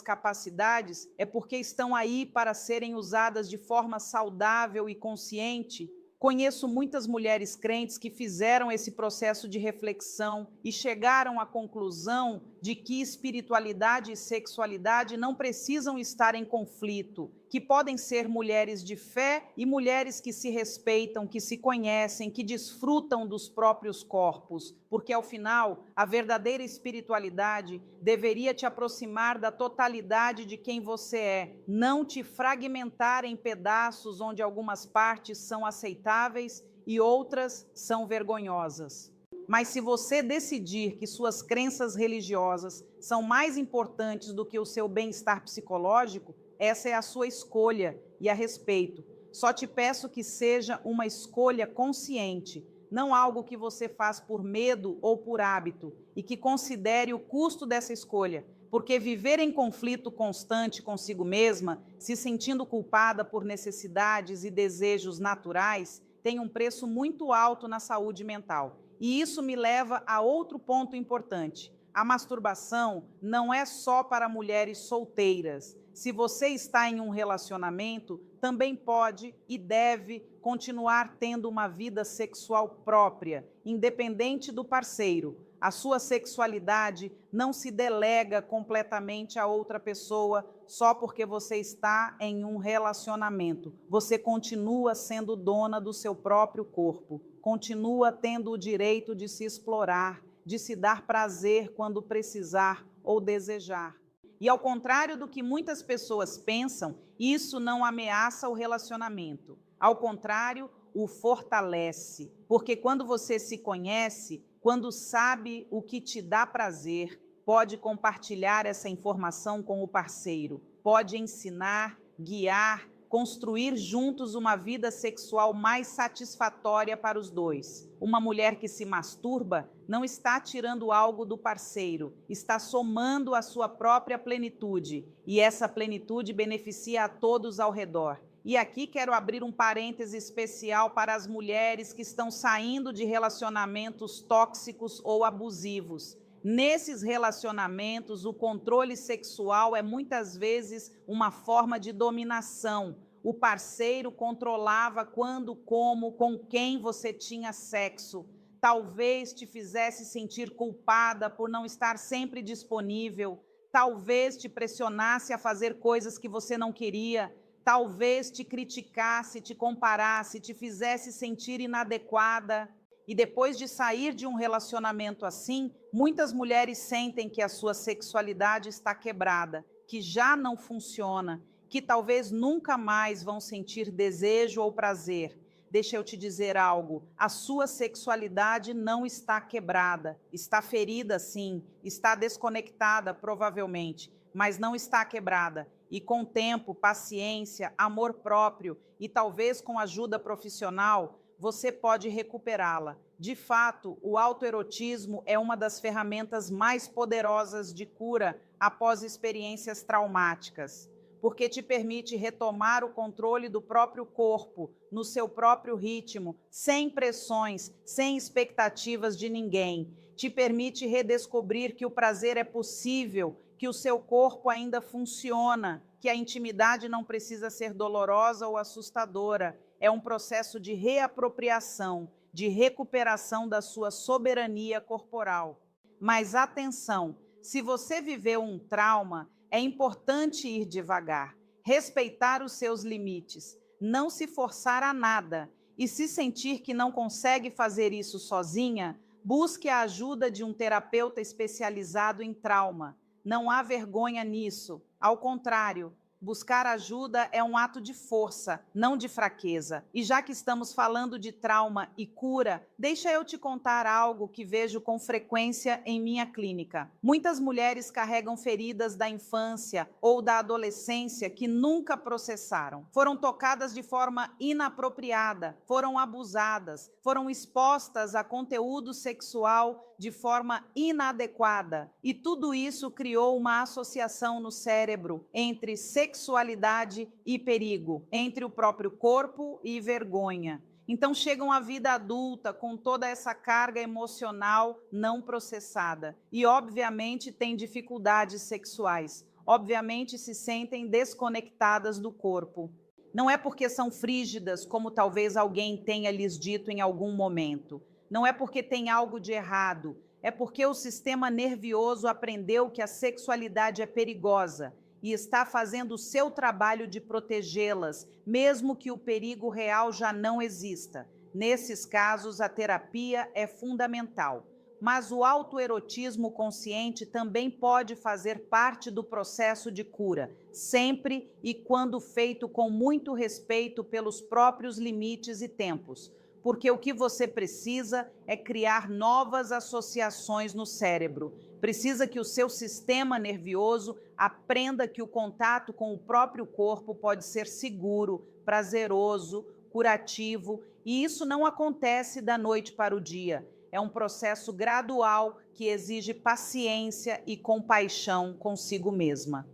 capacidades, é porque estão aí para serem usadas de forma saudável e consciente? Conheço muitas mulheres crentes que fizeram esse processo de reflexão e chegaram à conclusão de que espiritualidade e sexualidade não precisam estar em conflito, que podem ser mulheres de fé e mulheres que se respeitam, que se conhecem, que desfrutam dos próprios corpos, porque ao final, a verdadeira espiritualidade deveria te aproximar da totalidade de quem você é, não te fragmentar em pedaços onde algumas partes são aceitáveis e outras são vergonhosas. Mas se você decidir que suas crenças religiosas são mais importantes do que o seu bem-estar psicológico, essa é a sua escolha e a respeito. Só te peço que seja uma escolha consciente, não algo que você faz por medo ou por hábito, e que considere o custo dessa escolha, porque viver em conflito constante consigo mesma, se sentindo culpada por necessidades e desejos naturais, tem um preço muito alto na saúde mental. E isso me leva a outro ponto importante. A masturbação não é só para mulheres solteiras. Se você está em um relacionamento, também pode e deve continuar tendo uma vida sexual própria, independente do parceiro. A sua sexualidade não se delega completamente a outra pessoa só porque você está em um relacionamento. Você continua sendo dona do seu próprio corpo, continua tendo o direito de se explorar, de se dar prazer quando precisar ou desejar. E ao contrário do que muitas pessoas pensam, isso não ameaça o relacionamento. Ao contrário, o fortalece. Porque quando você se conhece, quando sabe o que te dá prazer, pode compartilhar essa informação com o parceiro, pode ensinar, guiar, construir juntos uma vida sexual mais satisfatória para os dois. Uma mulher que se masturba não está tirando algo do parceiro, está somando a sua própria plenitude, e essa plenitude beneficia a todos ao redor. E aqui quero abrir um parêntese especial para as mulheres que estão saindo de relacionamentos tóxicos ou abusivos. Nesses relacionamentos, o controle sexual é muitas vezes uma forma de dominação. O parceiro controlava quando, como, com quem você tinha sexo. Talvez te fizesse sentir culpada por não estar sempre disponível. Talvez te pressionasse a fazer coisas que você não queria. Talvez te criticasse, te comparasse, te fizesse sentir inadequada. E depois de sair de um relacionamento assim, muitas mulheres sentem que a sua sexualidade está quebrada, que já não funciona, que talvez nunca mais vão sentir desejo ou prazer. Deixa eu te dizer algo, a sua sexualidade não está quebrada, está ferida sim, está desconectada provavelmente, mas não está quebrada. E com tempo, paciência, amor próprio e talvez com ajuda profissional, você pode recuperá-la. De fato, o autoerotismo é uma das ferramentas mais poderosas de cura após experiências traumáticas, porque te permite retomar o controle do próprio corpo, no seu próprio ritmo, sem pressões, sem expectativas de ninguém. Te permite redescobrir que o prazer é possível, que o seu corpo ainda funciona, que a intimidade não precisa ser dolorosa ou assustadora. É um processo de reapropriação, de recuperação da sua soberania corporal. Mas atenção, se você viveu um trauma, é importante ir devagar, respeitar os seus limites, não se forçar a nada. E se sentir que não consegue fazer isso sozinha, busque a ajuda de um terapeuta especializado em trauma. Não há vergonha nisso. Ao contrário, buscar ajuda é um ato de força, não de fraqueza. E já que estamos falando de trauma e cura, deixa eu te contar algo que vejo com frequência em minha clínica. Muitas mulheres carregam feridas da infância ou da adolescência que nunca processaram. Foram tocadas de forma inapropriada, foram abusadas, foram expostas a conteúdo sexual de forma inadequada. E tudo isso criou uma associação no cérebro entre sexualidade e perigo, entre o próprio corpo e vergonha. Então chegam à vida adulta com toda essa carga emocional não processada e, obviamente, têm dificuldades sexuais. Obviamente se sentem desconectadas do corpo. Não é porque são frígidas, como talvez alguém tenha lhes dito em algum momento. Não é porque tem algo de errado. É porque o sistema nervioso aprendeu que a sexualidade é perigosa e está fazendo o seu trabalho de protegê-las, mesmo que o perigo real já não exista. Nesses casos, a terapia é fundamental. Mas o autoerotismo consciente também pode fazer parte do processo de cura, sempre e quando feito com muito respeito pelos próprios limites e tempos. Porque o que você precisa é criar novas associações no cérebro. Precisa que o seu sistema nervioso aprenda que o contato com o próprio corpo pode ser seguro, prazeroso, curativo, e isso não acontece da noite para o dia. É um processo gradual que exige paciência e compaixão consigo mesma.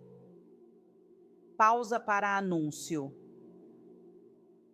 Pausa para anúncio.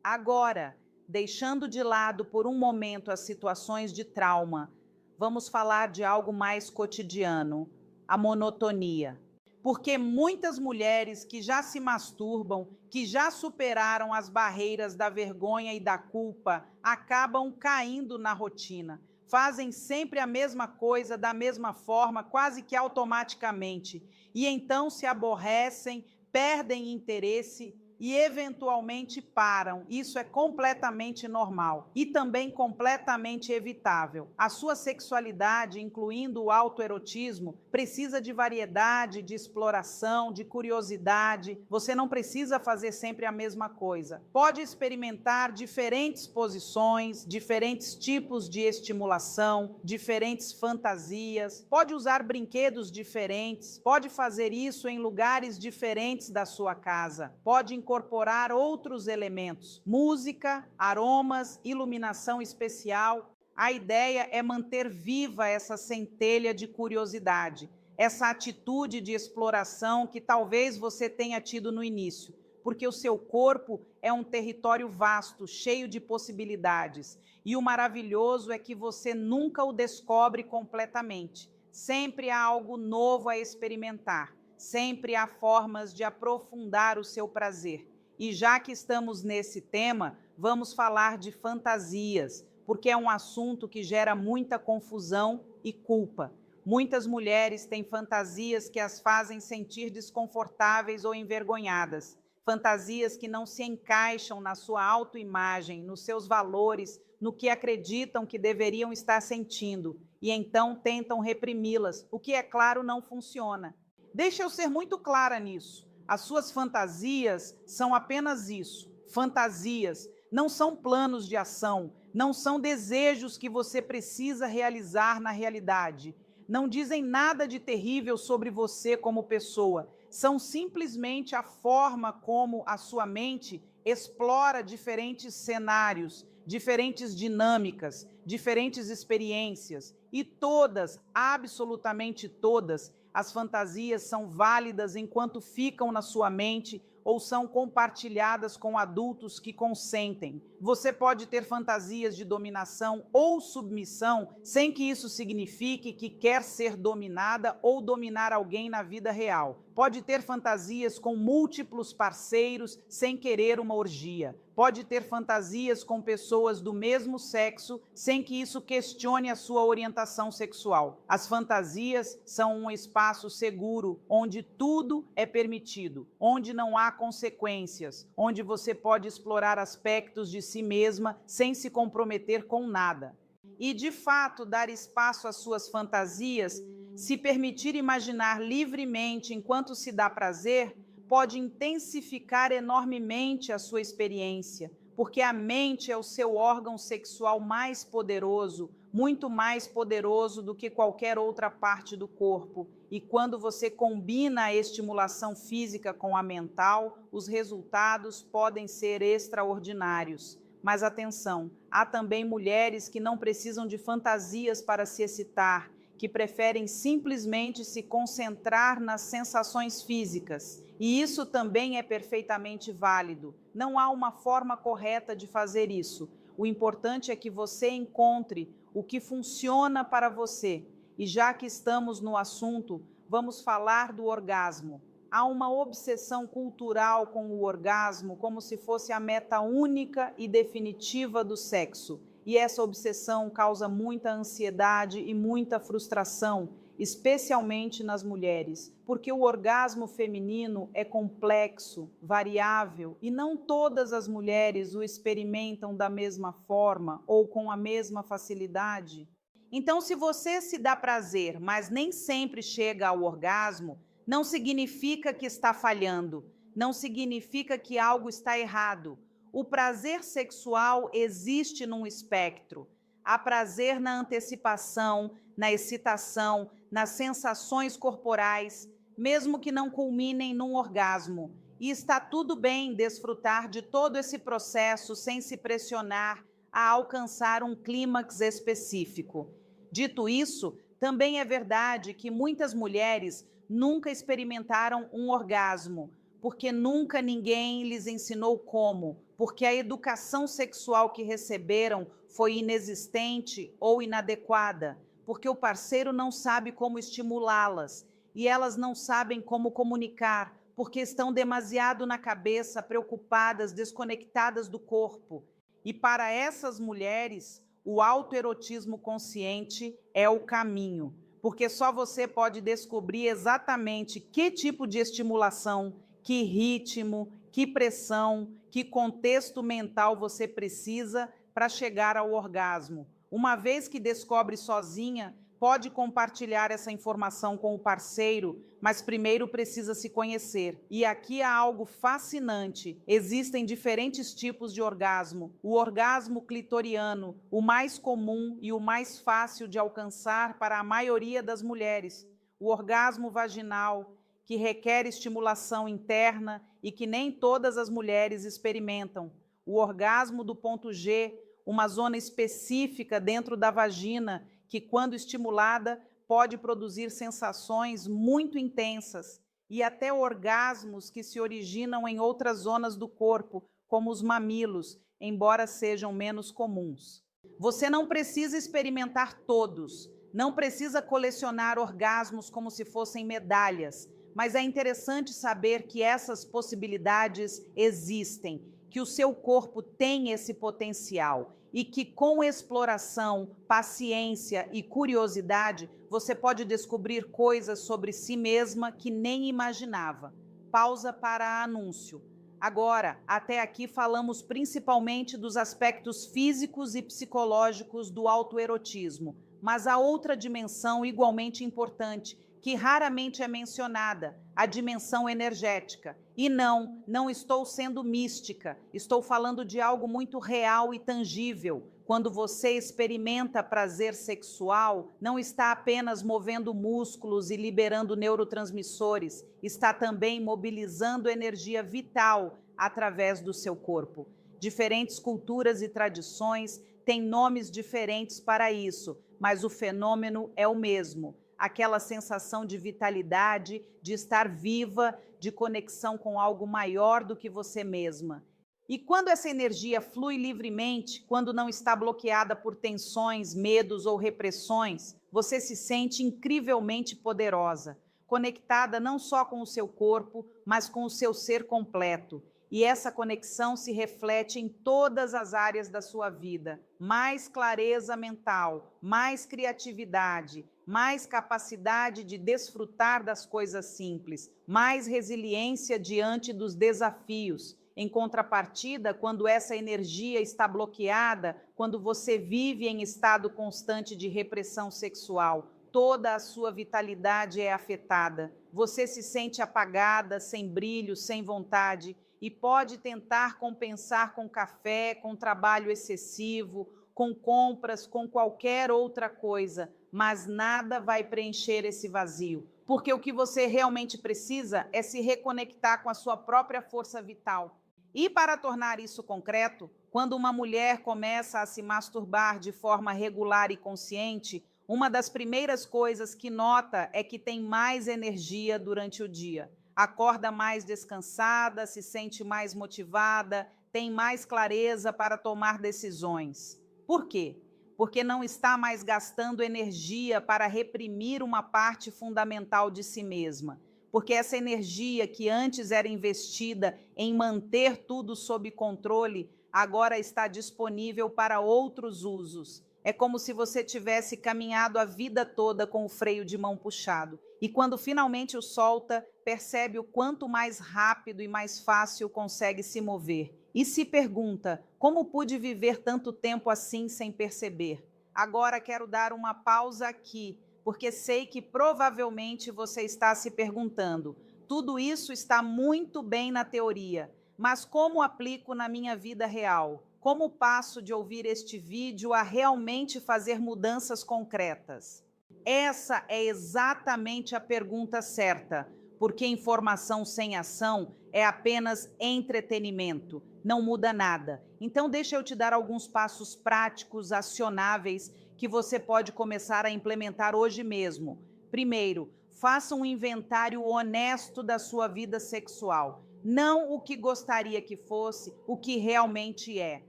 Agora, deixando de lado por um momento as situações de trauma, vamos falar de algo mais cotidiano, a monotonia. Porque muitas mulheres que já se masturbam, que já superaram as barreiras da vergonha e da culpa, acabam caindo na rotina. Fazem sempre a mesma coisa, da mesma forma, quase que automaticamente. E então se aborrecem, perdem interesse e eventualmente param. Isso é completamente normal e também completamente evitável. A sua sexualidade, incluindo o autoerotismo, precisa de variedade, de exploração, de curiosidade. Você não precisa fazer sempre a mesma coisa. Pode experimentar diferentes posições, diferentes tipos de estimulação, diferentes fantasias. Pode usar brinquedos diferentes. Pode fazer isso em lugares diferentes da sua casa. Pode incorporar outros elementos, música, aromas, iluminação especial. A ideia é manter viva essa centelha de curiosidade, essa atitude de exploração que talvez você tenha tido no início, porque o seu corpo é um território vasto, cheio de possibilidades, e o maravilhoso é que você nunca o descobre completamente. Sempre há algo novo a experimentar. Sempre há formas de aprofundar o seu prazer. E já que estamos nesse tema, vamos falar de fantasias, porque é um assunto que gera muita confusão e culpa. Muitas mulheres têm fantasias que as fazem sentir desconfortáveis ou envergonhadas. Fantasias que não se encaixam na sua autoimagem, nos seus valores, no que acreditam que deveriam estar sentindo, e então tentam reprimi-las, o que, é claro, não funciona. Deixa eu ser muito clara nisso. As suas fantasias são apenas isso, fantasias. Não são planos de ação, não são desejos que você precisa realizar na realidade. Não dizem nada de terrível sobre você como pessoa. São simplesmente a forma como a sua mente explora diferentes cenários, diferentes dinâmicas, diferentes experiências. E todas, absolutamente todas, as fantasias são válidas enquanto ficam na sua mente ou são compartilhadas com adultos que consentem. Você pode ter fantasias de dominação ou submissão sem que isso signifique que quer ser dominada ou dominar alguém na vida real. Pode ter fantasias com múltiplos parceiros sem querer uma orgia. Pode ter fantasias com pessoas do mesmo sexo sem que isso questione a sua orientação sexual. As fantasias são um espaço seguro, onde tudo é permitido, onde não há consequências, onde você pode explorar aspectos de si mesma sem se comprometer com nada. E, de fato, dar espaço às suas fantasias, se permitir imaginar livremente enquanto se dá prazer, pode intensificar enormemente a sua experiência, porque a mente é o seu órgão sexual mais poderoso, muito mais poderoso do que qualquer outra parte do corpo. E quando você combina a estimulação física com a mental, os resultados podem ser extraordinários. Mas atenção, há também mulheres que não precisam de fantasias para se excitar, que preferem simplesmente se concentrar nas sensações físicas. E isso também é perfeitamente válido. Não há uma forma correta de fazer isso. O importante é que você encontre o que funciona para você. E já que estamos no assunto, vamos falar do orgasmo. há uma obsessão cultural com o orgasmo como se fosse a meta única e definitiva do sexo. E essa obsessão causa muita ansiedade e muita frustração, especialmente nas mulheres, porque o orgasmo feminino é complexo, variável, e não todas as mulheres o experimentam da mesma forma ou com a mesma facilidade. Então, se você se dá prazer, mas nem sempre chega ao orgasmo, não significa que está falhando, não significa que algo está errado. O prazer sexual existe num espectro. Há prazer na antecipação, na excitação, nas sensações corporais, mesmo que não culminem num orgasmo. E está tudo bem desfrutar de todo esse processo sem se pressionar a alcançar um clímax específico. Dito isso, também é verdade que muitas mulheres nunca experimentaram um orgasmo, porque nunca ninguém lhes ensinou como, porque a educação sexual que receberam foi inexistente ou inadequada, porque o parceiro não sabe como estimulá-las e elas não sabem como comunicar, porque estão demasiado na cabeça, preocupadas, desconectadas do corpo. E para essas mulheres, o autoerotismo consciente é o caminho, porque só você pode descobrir exatamente que tipo de estimulação, que ritmo, que pressão, que contexto mental você precisa para chegar ao orgasmo. Uma vez que descobre sozinha, pode compartilhar essa informação com o parceiro, mas primeiro precisa se conhecer. E aqui há algo fascinante. Existem diferentes tipos de orgasmo. O orgasmo clitoriano, o mais comum e o mais fácil de alcançar para a maioria das mulheres. O orgasmo vaginal, que requer estimulação interna e que nem todas as mulheres experimentam. O orgasmo do ponto G, uma zona específica dentro da vagina que, quando estimulada, pode produzir sensações muito intensas e até orgasmos que se originam em outras zonas do corpo, como os mamilos, embora sejam menos comuns. Você não precisa experimentar todos, não precisa colecionar orgasmos como se fossem medalhas, mas é interessante saber que essas possibilidades existem, que o seu corpo tem esse potencial e que com exploração, paciência e curiosidade, você pode descobrir coisas sobre si mesma que nem imaginava. Pausa para anúncio. Agora, até aqui falamos principalmente dos aspectos físicos e psicológicos do autoerotismo, mas há outra dimensão igualmente importante, que raramente é mencionada, a dimensão energética. E não estou sendo mística, estou falando de algo muito real e tangível. Quando você experimenta prazer sexual, não está apenas movendo músculos e liberando neurotransmissores, está também mobilizando energia vital através do seu corpo. Diferentes culturas e tradições têm nomes diferentes para isso, mas o fenômeno é o mesmo. Aquela sensação de vitalidade, de estar viva, de conexão com algo maior do que você mesma. E quando essa energia flui livremente, quando não está bloqueada por tensões, medos ou repressões, você se sente incrivelmente poderosa, conectada não só com o seu corpo, mas com o seu ser completo. E essa conexão se reflete em todas as áreas da sua vida. Mais clareza mental, mais criatividade, mais capacidade de desfrutar das coisas simples, mais resiliência diante dos desafios. Em contrapartida, quando essa energia está bloqueada, quando você vive em estado constante de repressão sexual, toda a sua vitalidade é afetada. Você se sente apagada, sem brilho, sem vontade, e pode tentar compensar com café, com trabalho excessivo, com compras, com qualquer outra coisa, mas nada vai preencher esse vazio, porque o que você realmente precisa é se reconectar com a sua própria força vital. E para tornar isso concreto, quando uma mulher começa a se masturbar de forma regular e consciente, uma das primeiras coisas que nota é que tem mais energia durante o dia. Acorda mais descansada, se sente mais motivada, tem mais clareza para tomar decisões. Por quê? Porque não está mais gastando energia para reprimir uma parte fundamental de si mesma. porque essa energia que antes era investida em manter tudo sob controle, agora está disponível para outros usos. É como se você tivesse caminhado a vida toda com o freio de mão puxado. E quando finalmente o solta, percebe o quanto mais rápido e mais fácil consegue se mover. E se pergunta, como pude viver tanto tempo assim sem perceber? Agora quero dar uma pausa aqui, porque sei que provavelmente você está se perguntando, tudo isso está muito bem na teoria, mas como aplico na minha vida real? Como passo de ouvir este vídeo a realmente fazer mudanças concretas? Essa é exatamente a pergunta certa, porque informação sem ação é apenas entretenimento, não muda nada. Então, deixa eu te dar alguns passos práticos, acionáveis, que você pode começar a implementar hoje mesmo. Primeiro, faça um inventário honesto da sua vida sexual. Não o que gostaria que fosse, o que realmente é.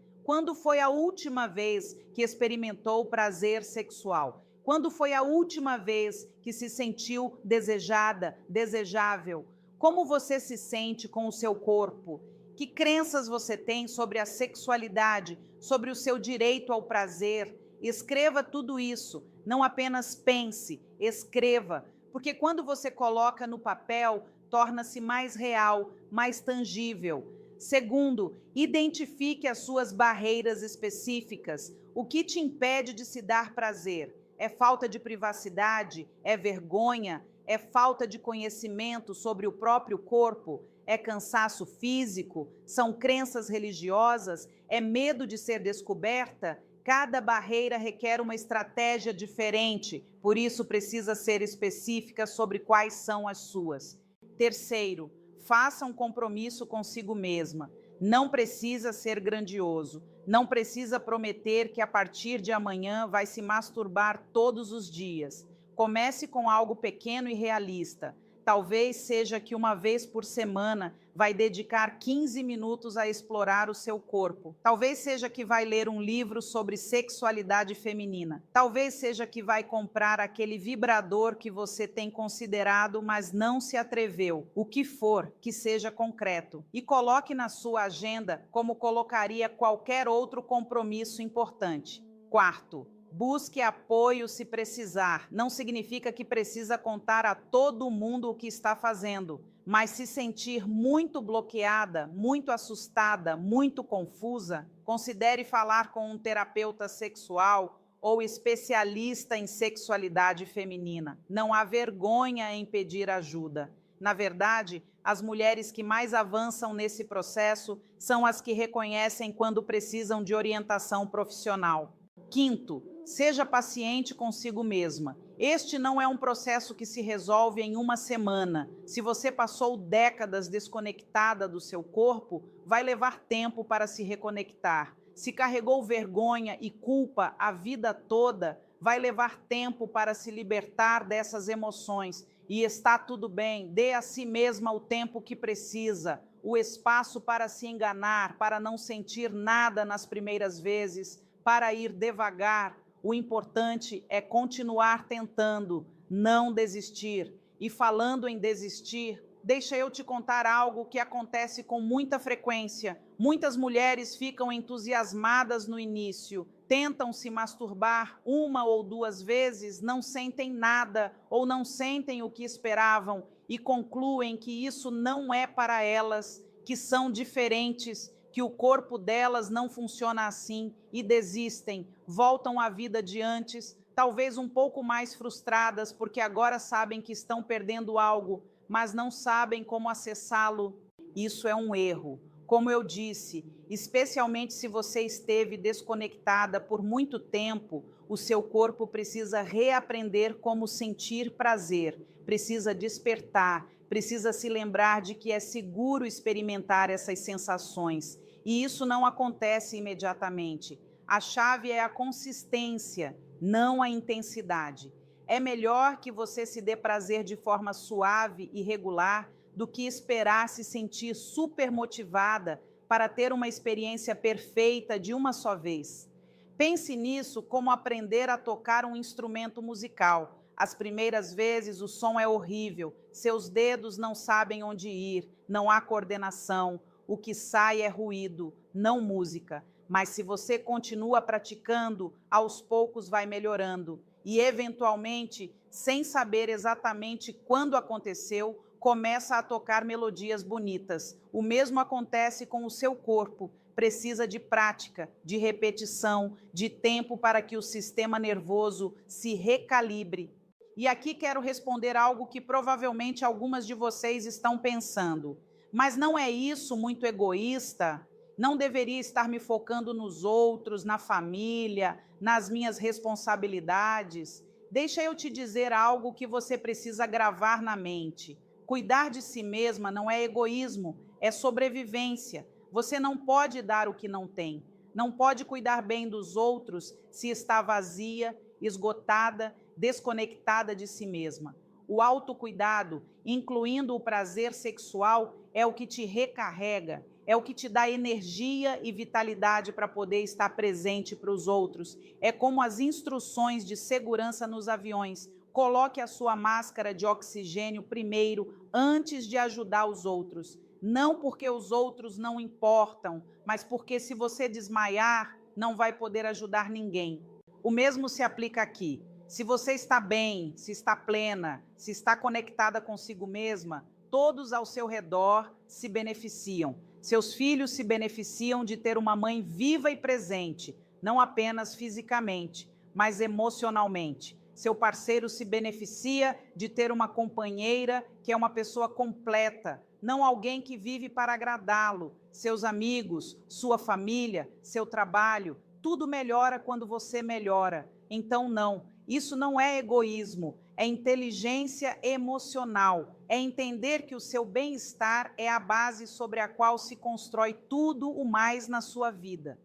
Quando foi a última vez que experimentou prazer sexual? Quando foi a última vez que se sentiu desejada, desejável? Como você se sente com o seu corpo? Que crenças você tem sobre a sexualidade, sobre o seu direito ao prazer? Escreva tudo isso, não apenas pense, escreva, porque quando você coloca no papel, torna-se mais real, mais tangível. Segundo, identifique as suas barreiras específicas. O que te impede de se dar prazer? É falta de privacidade? É vergonha? É falta de conhecimento sobre o próprio corpo? É cansaço físico? São crenças religiosas? É medo de ser descoberta? Cada barreira requer uma estratégia diferente, por isso precisa ser específica sobre quais são as suas. Terceiro, faça um compromisso consigo mesma. Não precisa ser grandioso. Não precisa prometer que a partir de amanhã vai se masturbar todos os dias. Comece com algo pequeno e realista. Talvez seja que uma vez por semana vai dedicar 15 minutos a explorar o seu corpo. Talvez seja que vai ler um livro sobre sexualidade feminina. Talvez seja que vai comprar aquele vibrador que você tem considerado, mas não se atreveu. O que for, que seja concreto. E coloque na sua agenda como colocaria qualquer outro compromisso importante. Quarto, busque apoio se precisar. Não significa que precisa contar a todo mundo o que está fazendo, mas se sentir muito bloqueada, muito assustada, muito confusa, considere falar com um terapeuta sexual ou especialista em sexualidade feminina. Não há vergonha em pedir ajuda. Na verdade, as mulheres que mais avançam nesse processo são as que reconhecem quando precisam de orientação profissional. Quinto, seja paciente consigo mesma. Este não é um processo que se resolve em uma semana. Se você passou décadas desconectada do seu corpo, vai levar tempo para se reconectar. Se carregou vergonha e culpa a vida toda, vai levar tempo para se libertar dessas emoções. E está tudo bem, dê a si mesma o tempo que precisa, o espaço para se enganar, para não sentir nada nas primeiras vezes, para ir devagar. O importante é continuar tentando, não desistir. E falando em desistir, deixa eu te contar algo que acontece com muita frequência. Muitas mulheres ficam entusiasmadas no início, tentam se masturbar uma ou duas vezes, não sentem nada ou não sentem o que esperavam e concluem que isso não é para elas, que são diferentes, que o corpo delas não funciona assim e desistem, voltam à vida de antes, talvez um pouco mais frustradas porque agora sabem que estão perdendo algo, mas não sabem como acessá-lo. Isso é um erro. Como eu disse, especialmente se você esteve desconectada por muito tempo, o seu corpo precisa reaprender como sentir prazer, precisa despertar, precisa se lembrar de que é seguro experimentar essas sensações. E isso não acontece imediatamente. A chave é a consistência, não a intensidade. É melhor que você se dê prazer de forma suave e regular do que esperar se sentir super motivada para ter uma experiência perfeita de uma só vez. Pense nisso como aprender a tocar um instrumento musical. As primeiras vezes o som é horrível, seus dedos não sabem onde ir, não há coordenação, o que sai é ruído, não música. Mas se você continua praticando, aos poucos vai melhorando e, eventualmente, sem saber exatamente quando aconteceu, começa a tocar melodias bonitas. O mesmo acontece com o seu corpo. Precisa de prática, de repetição, de tempo para que o sistema nervoso se recalibre. E aqui quero responder algo que provavelmente algumas de vocês estão pensando. Mas não é isso muito egoísta? Não deveria estar me focando nos outros, na família, nas minhas responsabilidades? Deixa eu te dizer algo que você precisa gravar na mente. Cuidar de si mesma não é egoísmo, é sobrevivência. Você não pode dar o que não tem. Não pode cuidar bem dos outros se está vazia, esgotada, desconectada de si mesma. O autocuidado, incluindo o prazer sexual, é o que te recarrega, é o que te dá energia e vitalidade para poder estar presente para os outros. É como as instruções de segurança nos aviões. Coloque a sua máscara de oxigênio primeiro, antes de ajudar os outros. Não porque os outros não importam, mas porque se você desmaiar, não vai poder ajudar ninguém. O mesmo se aplica aqui. Se você está bem, se está plena, se está conectada consigo mesma, todos ao seu redor se beneficiam. Seus filhos se beneficiam de ter uma mãe viva e presente, não apenas fisicamente, mas emocionalmente. Seu parceiro se beneficia de ter uma companheira que é uma pessoa completa, não alguém que vive para agradá-lo. Seus amigos, sua família, seu trabalho, tudo melhora quando você melhora. Então, não, isso não é egoísmo, é inteligência emocional, é entender que o seu bem-estar é a base sobre a qual se constrói tudo o mais na sua vida.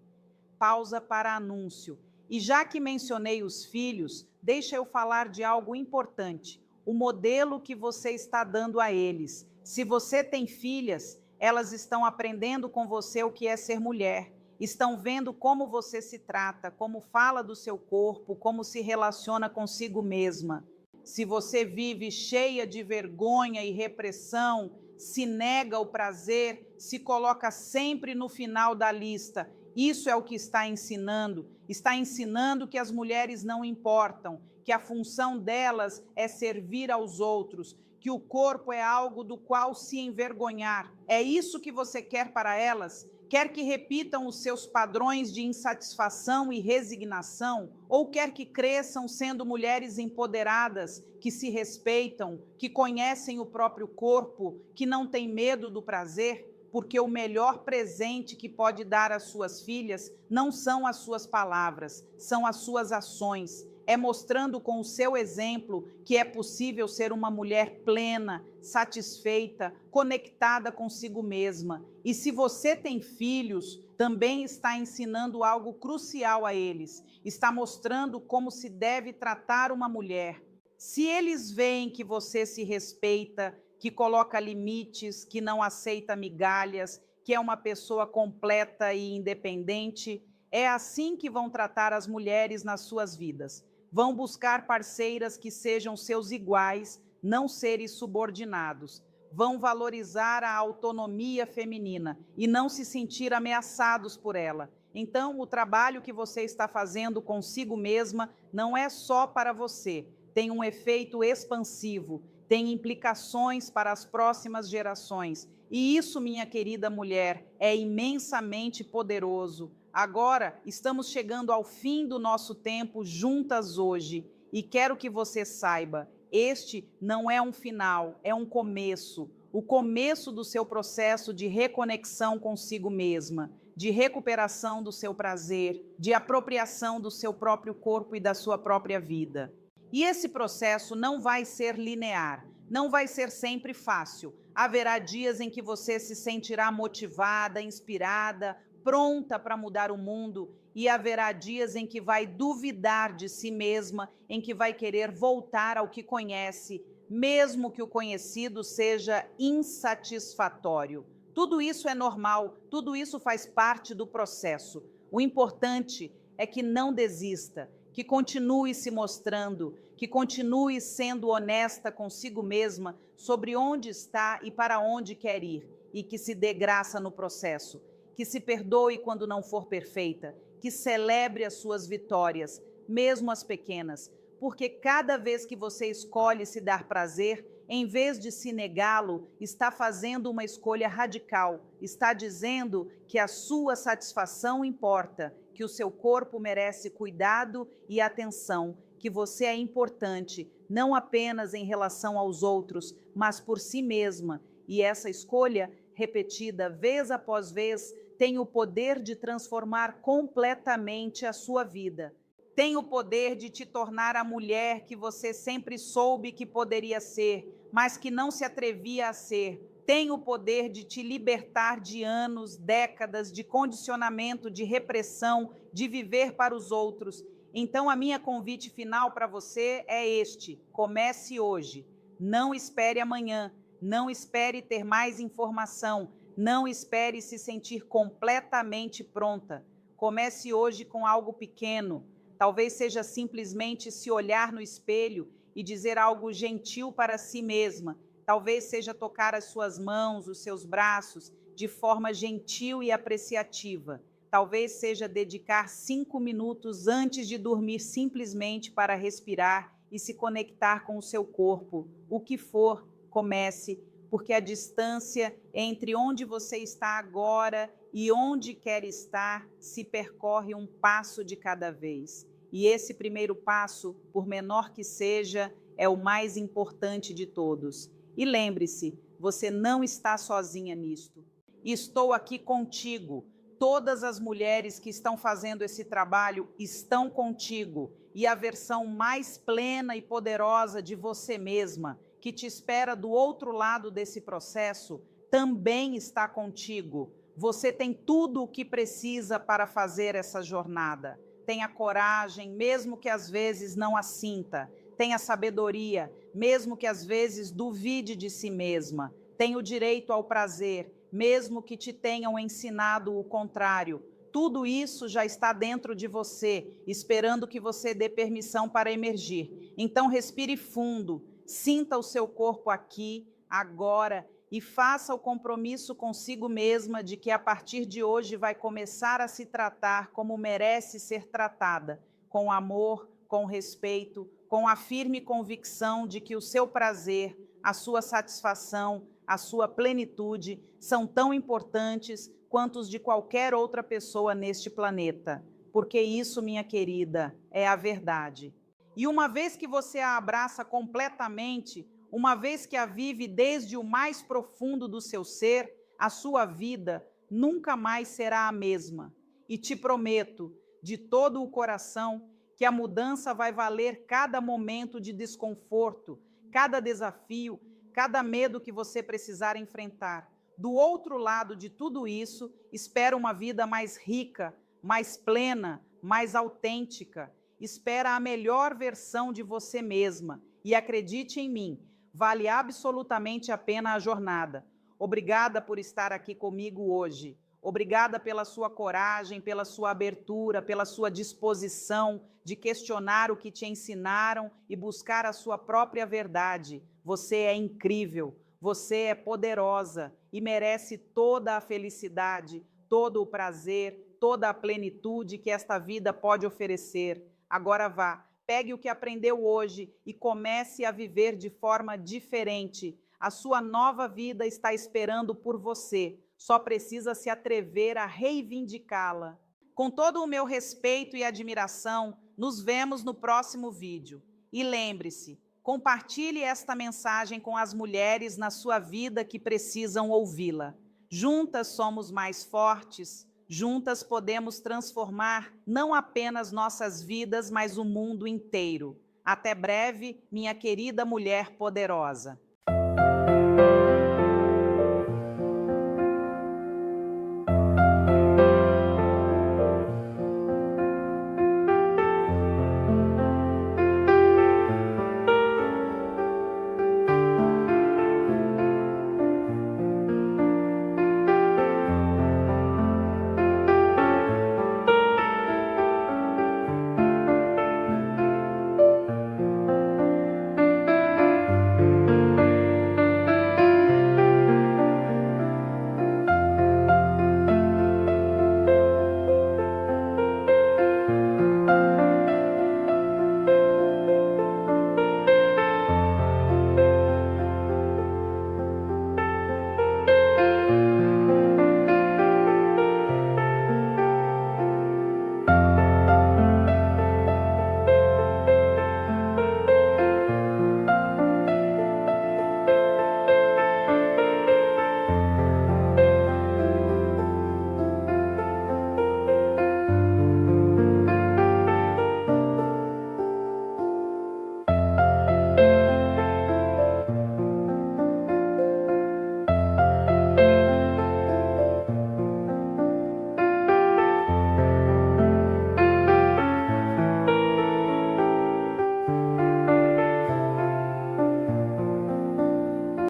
Pausa para anúncio. E já que mencionei os filhos, deixa eu falar de algo importante, o modelo que você está dando a eles. Se você tem filhas, elas estão aprendendo com você o que é ser mulher. Estão vendo como você se trata, como fala do seu corpo, como se relaciona consigo mesma. Se você vive cheia de vergonha e repressão, se nega o prazer, se coloca sempre no final da lista, isso é o que está ensinando. Está ensinando que as mulheres não importam, que a função delas é servir aos outros, que o corpo é algo do qual se envergonhar. É isso que você quer para elas? Quer que repitam os seus padrões de insatisfação e resignação? Ou quer que cresçam sendo mulheres empoderadas, que se respeitam, que conhecem o próprio corpo, que não têm medo do prazer? Porque o melhor presente que pode dar às suas filhas não são as suas palavras, são as suas ações. É mostrando com o seu exemplo que é possível ser uma mulher plena, satisfeita, conectada consigo mesma. E se você tem filhos, também está ensinando algo crucial a eles. Está mostrando como se deve tratar uma mulher. Se eles veem que você se respeita, que coloca limites, que não aceita migalhas, que é uma pessoa completa e independente, é assim que vão tratar as mulheres nas suas vidas. Vão buscar parceiras que sejam seus iguais, não seres subordinados. Vão valorizar a autonomia feminina e não se sentir ameaçados por ela. Então, o trabalho que você está fazendo consigo mesma não é só para você, tem um efeito expansivo, tem implicações para as próximas gerações. E isso, minha querida mulher, é imensamente poderoso. Agora, estamos chegando ao fim do nosso tempo juntas hoje e quero que você saiba, este não é um final, é um começo. O começo do seu processo de reconexão consigo mesma, de recuperação do seu prazer, de apropriação do seu próprio corpo e da sua própria vida. E esse processo não vai ser linear, não vai ser sempre fácil. Haverá dias em que você se sentirá motivada, inspirada, pronta para mudar o mundo, e haverá dias em que vai duvidar de si mesma, em que vai querer voltar ao que conhece, mesmo que o conhecido seja insatisfatório. Tudo isso é normal, tudo isso faz parte do processo. O importante é que não desista, que continue se mostrando, que continue sendo honesta consigo mesma sobre onde está e para onde quer ir, e que se dê graça no processo, que se perdoe quando não for perfeita, que celebre as suas vitórias, mesmo as pequenas, porque cada vez que você escolhe se dar prazer, em vez de se negá-lo, está fazendo uma escolha radical, está dizendo que a sua satisfação importa, que o seu corpo merece cuidado e atenção, que você é importante, não apenas em relação aos outros, mas por si mesma. E essa escolha, repetida vez após vez, tem o poder de transformar completamente a sua vida. Tem o poder de te tornar a mulher que você sempre soube que poderia ser, mas que não se atrevia a ser. Tem o poder de te libertar de anos, décadas de condicionamento, de repressão, de viver para os outros. Então, a minha convite final para você é este: comece hoje. Não espere amanhã, não espere ter mais informação, não espere se sentir completamente pronta. Comece hoje com algo pequeno. Talvez seja simplesmente se olhar no espelho e dizer algo gentil para si mesma. Talvez seja tocar as suas mãos, os seus braços, de forma gentil e apreciativa. Talvez seja dedicar 5 minutos antes de dormir simplesmente para respirar e se conectar com o seu corpo. O que for, comece, porque a distância entre onde você está agora e onde quer estar se percorre um passo de cada vez. E esse primeiro passo, por menor que seja, é o mais importante de todos. E lembre-se, você não está sozinha nisto. Estou aqui contigo. Todas as mulheres que estão fazendo esse trabalho estão contigo. E a versão mais plena e poderosa de você mesma, que te espera do outro lado desse processo, também está contigo. Você tem tudo o que precisa para fazer essa jornada. Tenha coragem, mesmo que às vezes não a sinta. Tenha sabedoria, mesmo que às vezes duvide de si mesma. Tenha o direito ao prazer, mesmo que te tenham ensinado o contrário. Tudo isso já está dentro de você, esperando que você dê permissão para emergir. Então respire fundo, sinta o seu corpo aqui, agora, e faça o compromisso consigo mesma de que a partir de hoje vai começar a se tratar como merece ser tratada, com amor, com respeito, com a firme convicção de que o seu prazer, a sua satisfação, a sua plenitude são tão importantes quanto os de qualquer outra pessoa neste planeta. Porque isso, minha querida, é a verdade. E uma vez que você a abraça completamente, uma vez que a vive desde o mais profundo do seu ser, a sua vida nunca mais será a mesma. E te prometo, de todo o coração, que a mudança vai valer cada momento de desconforto, cada desafio, cada medo que você precisar enfrentar. Do outro lado de tudo isso, espera uma vida mais rica, mais plena, mais autêntica. Espera a melhor versão de você mesma. E acredite em mim, vale absolutamente a pena a jornada. Obrigada por estar aqui comigo hoje. Obrigada pela sua coragem, pela sua abertura, pela sua disposição de questionar o que te ensinaram e buscar a sua própria verdade. Você é incrível, você é poderosa e merece toda a felicidade, todo o prazer, toda a plenitude que esta vida pode oferecer. Agora vá, pegue o que aprendeu hoje e comece a viver de forma diferente. A sua nova vida está esperando por você. Só precisa se atrever a reivindicá-la. Com todo o meu respeito e admiração, nos vemos no próximo vídeo. E lembre-se, compartilhe esta mensagem com as mulheres na sua vida que precisam ouvi-la. Juntas somos mais fortes, juntas podemos transformar não apenas nossas vidas, mas o mundo inteiro. Até breve, minha querida mulher poderosa.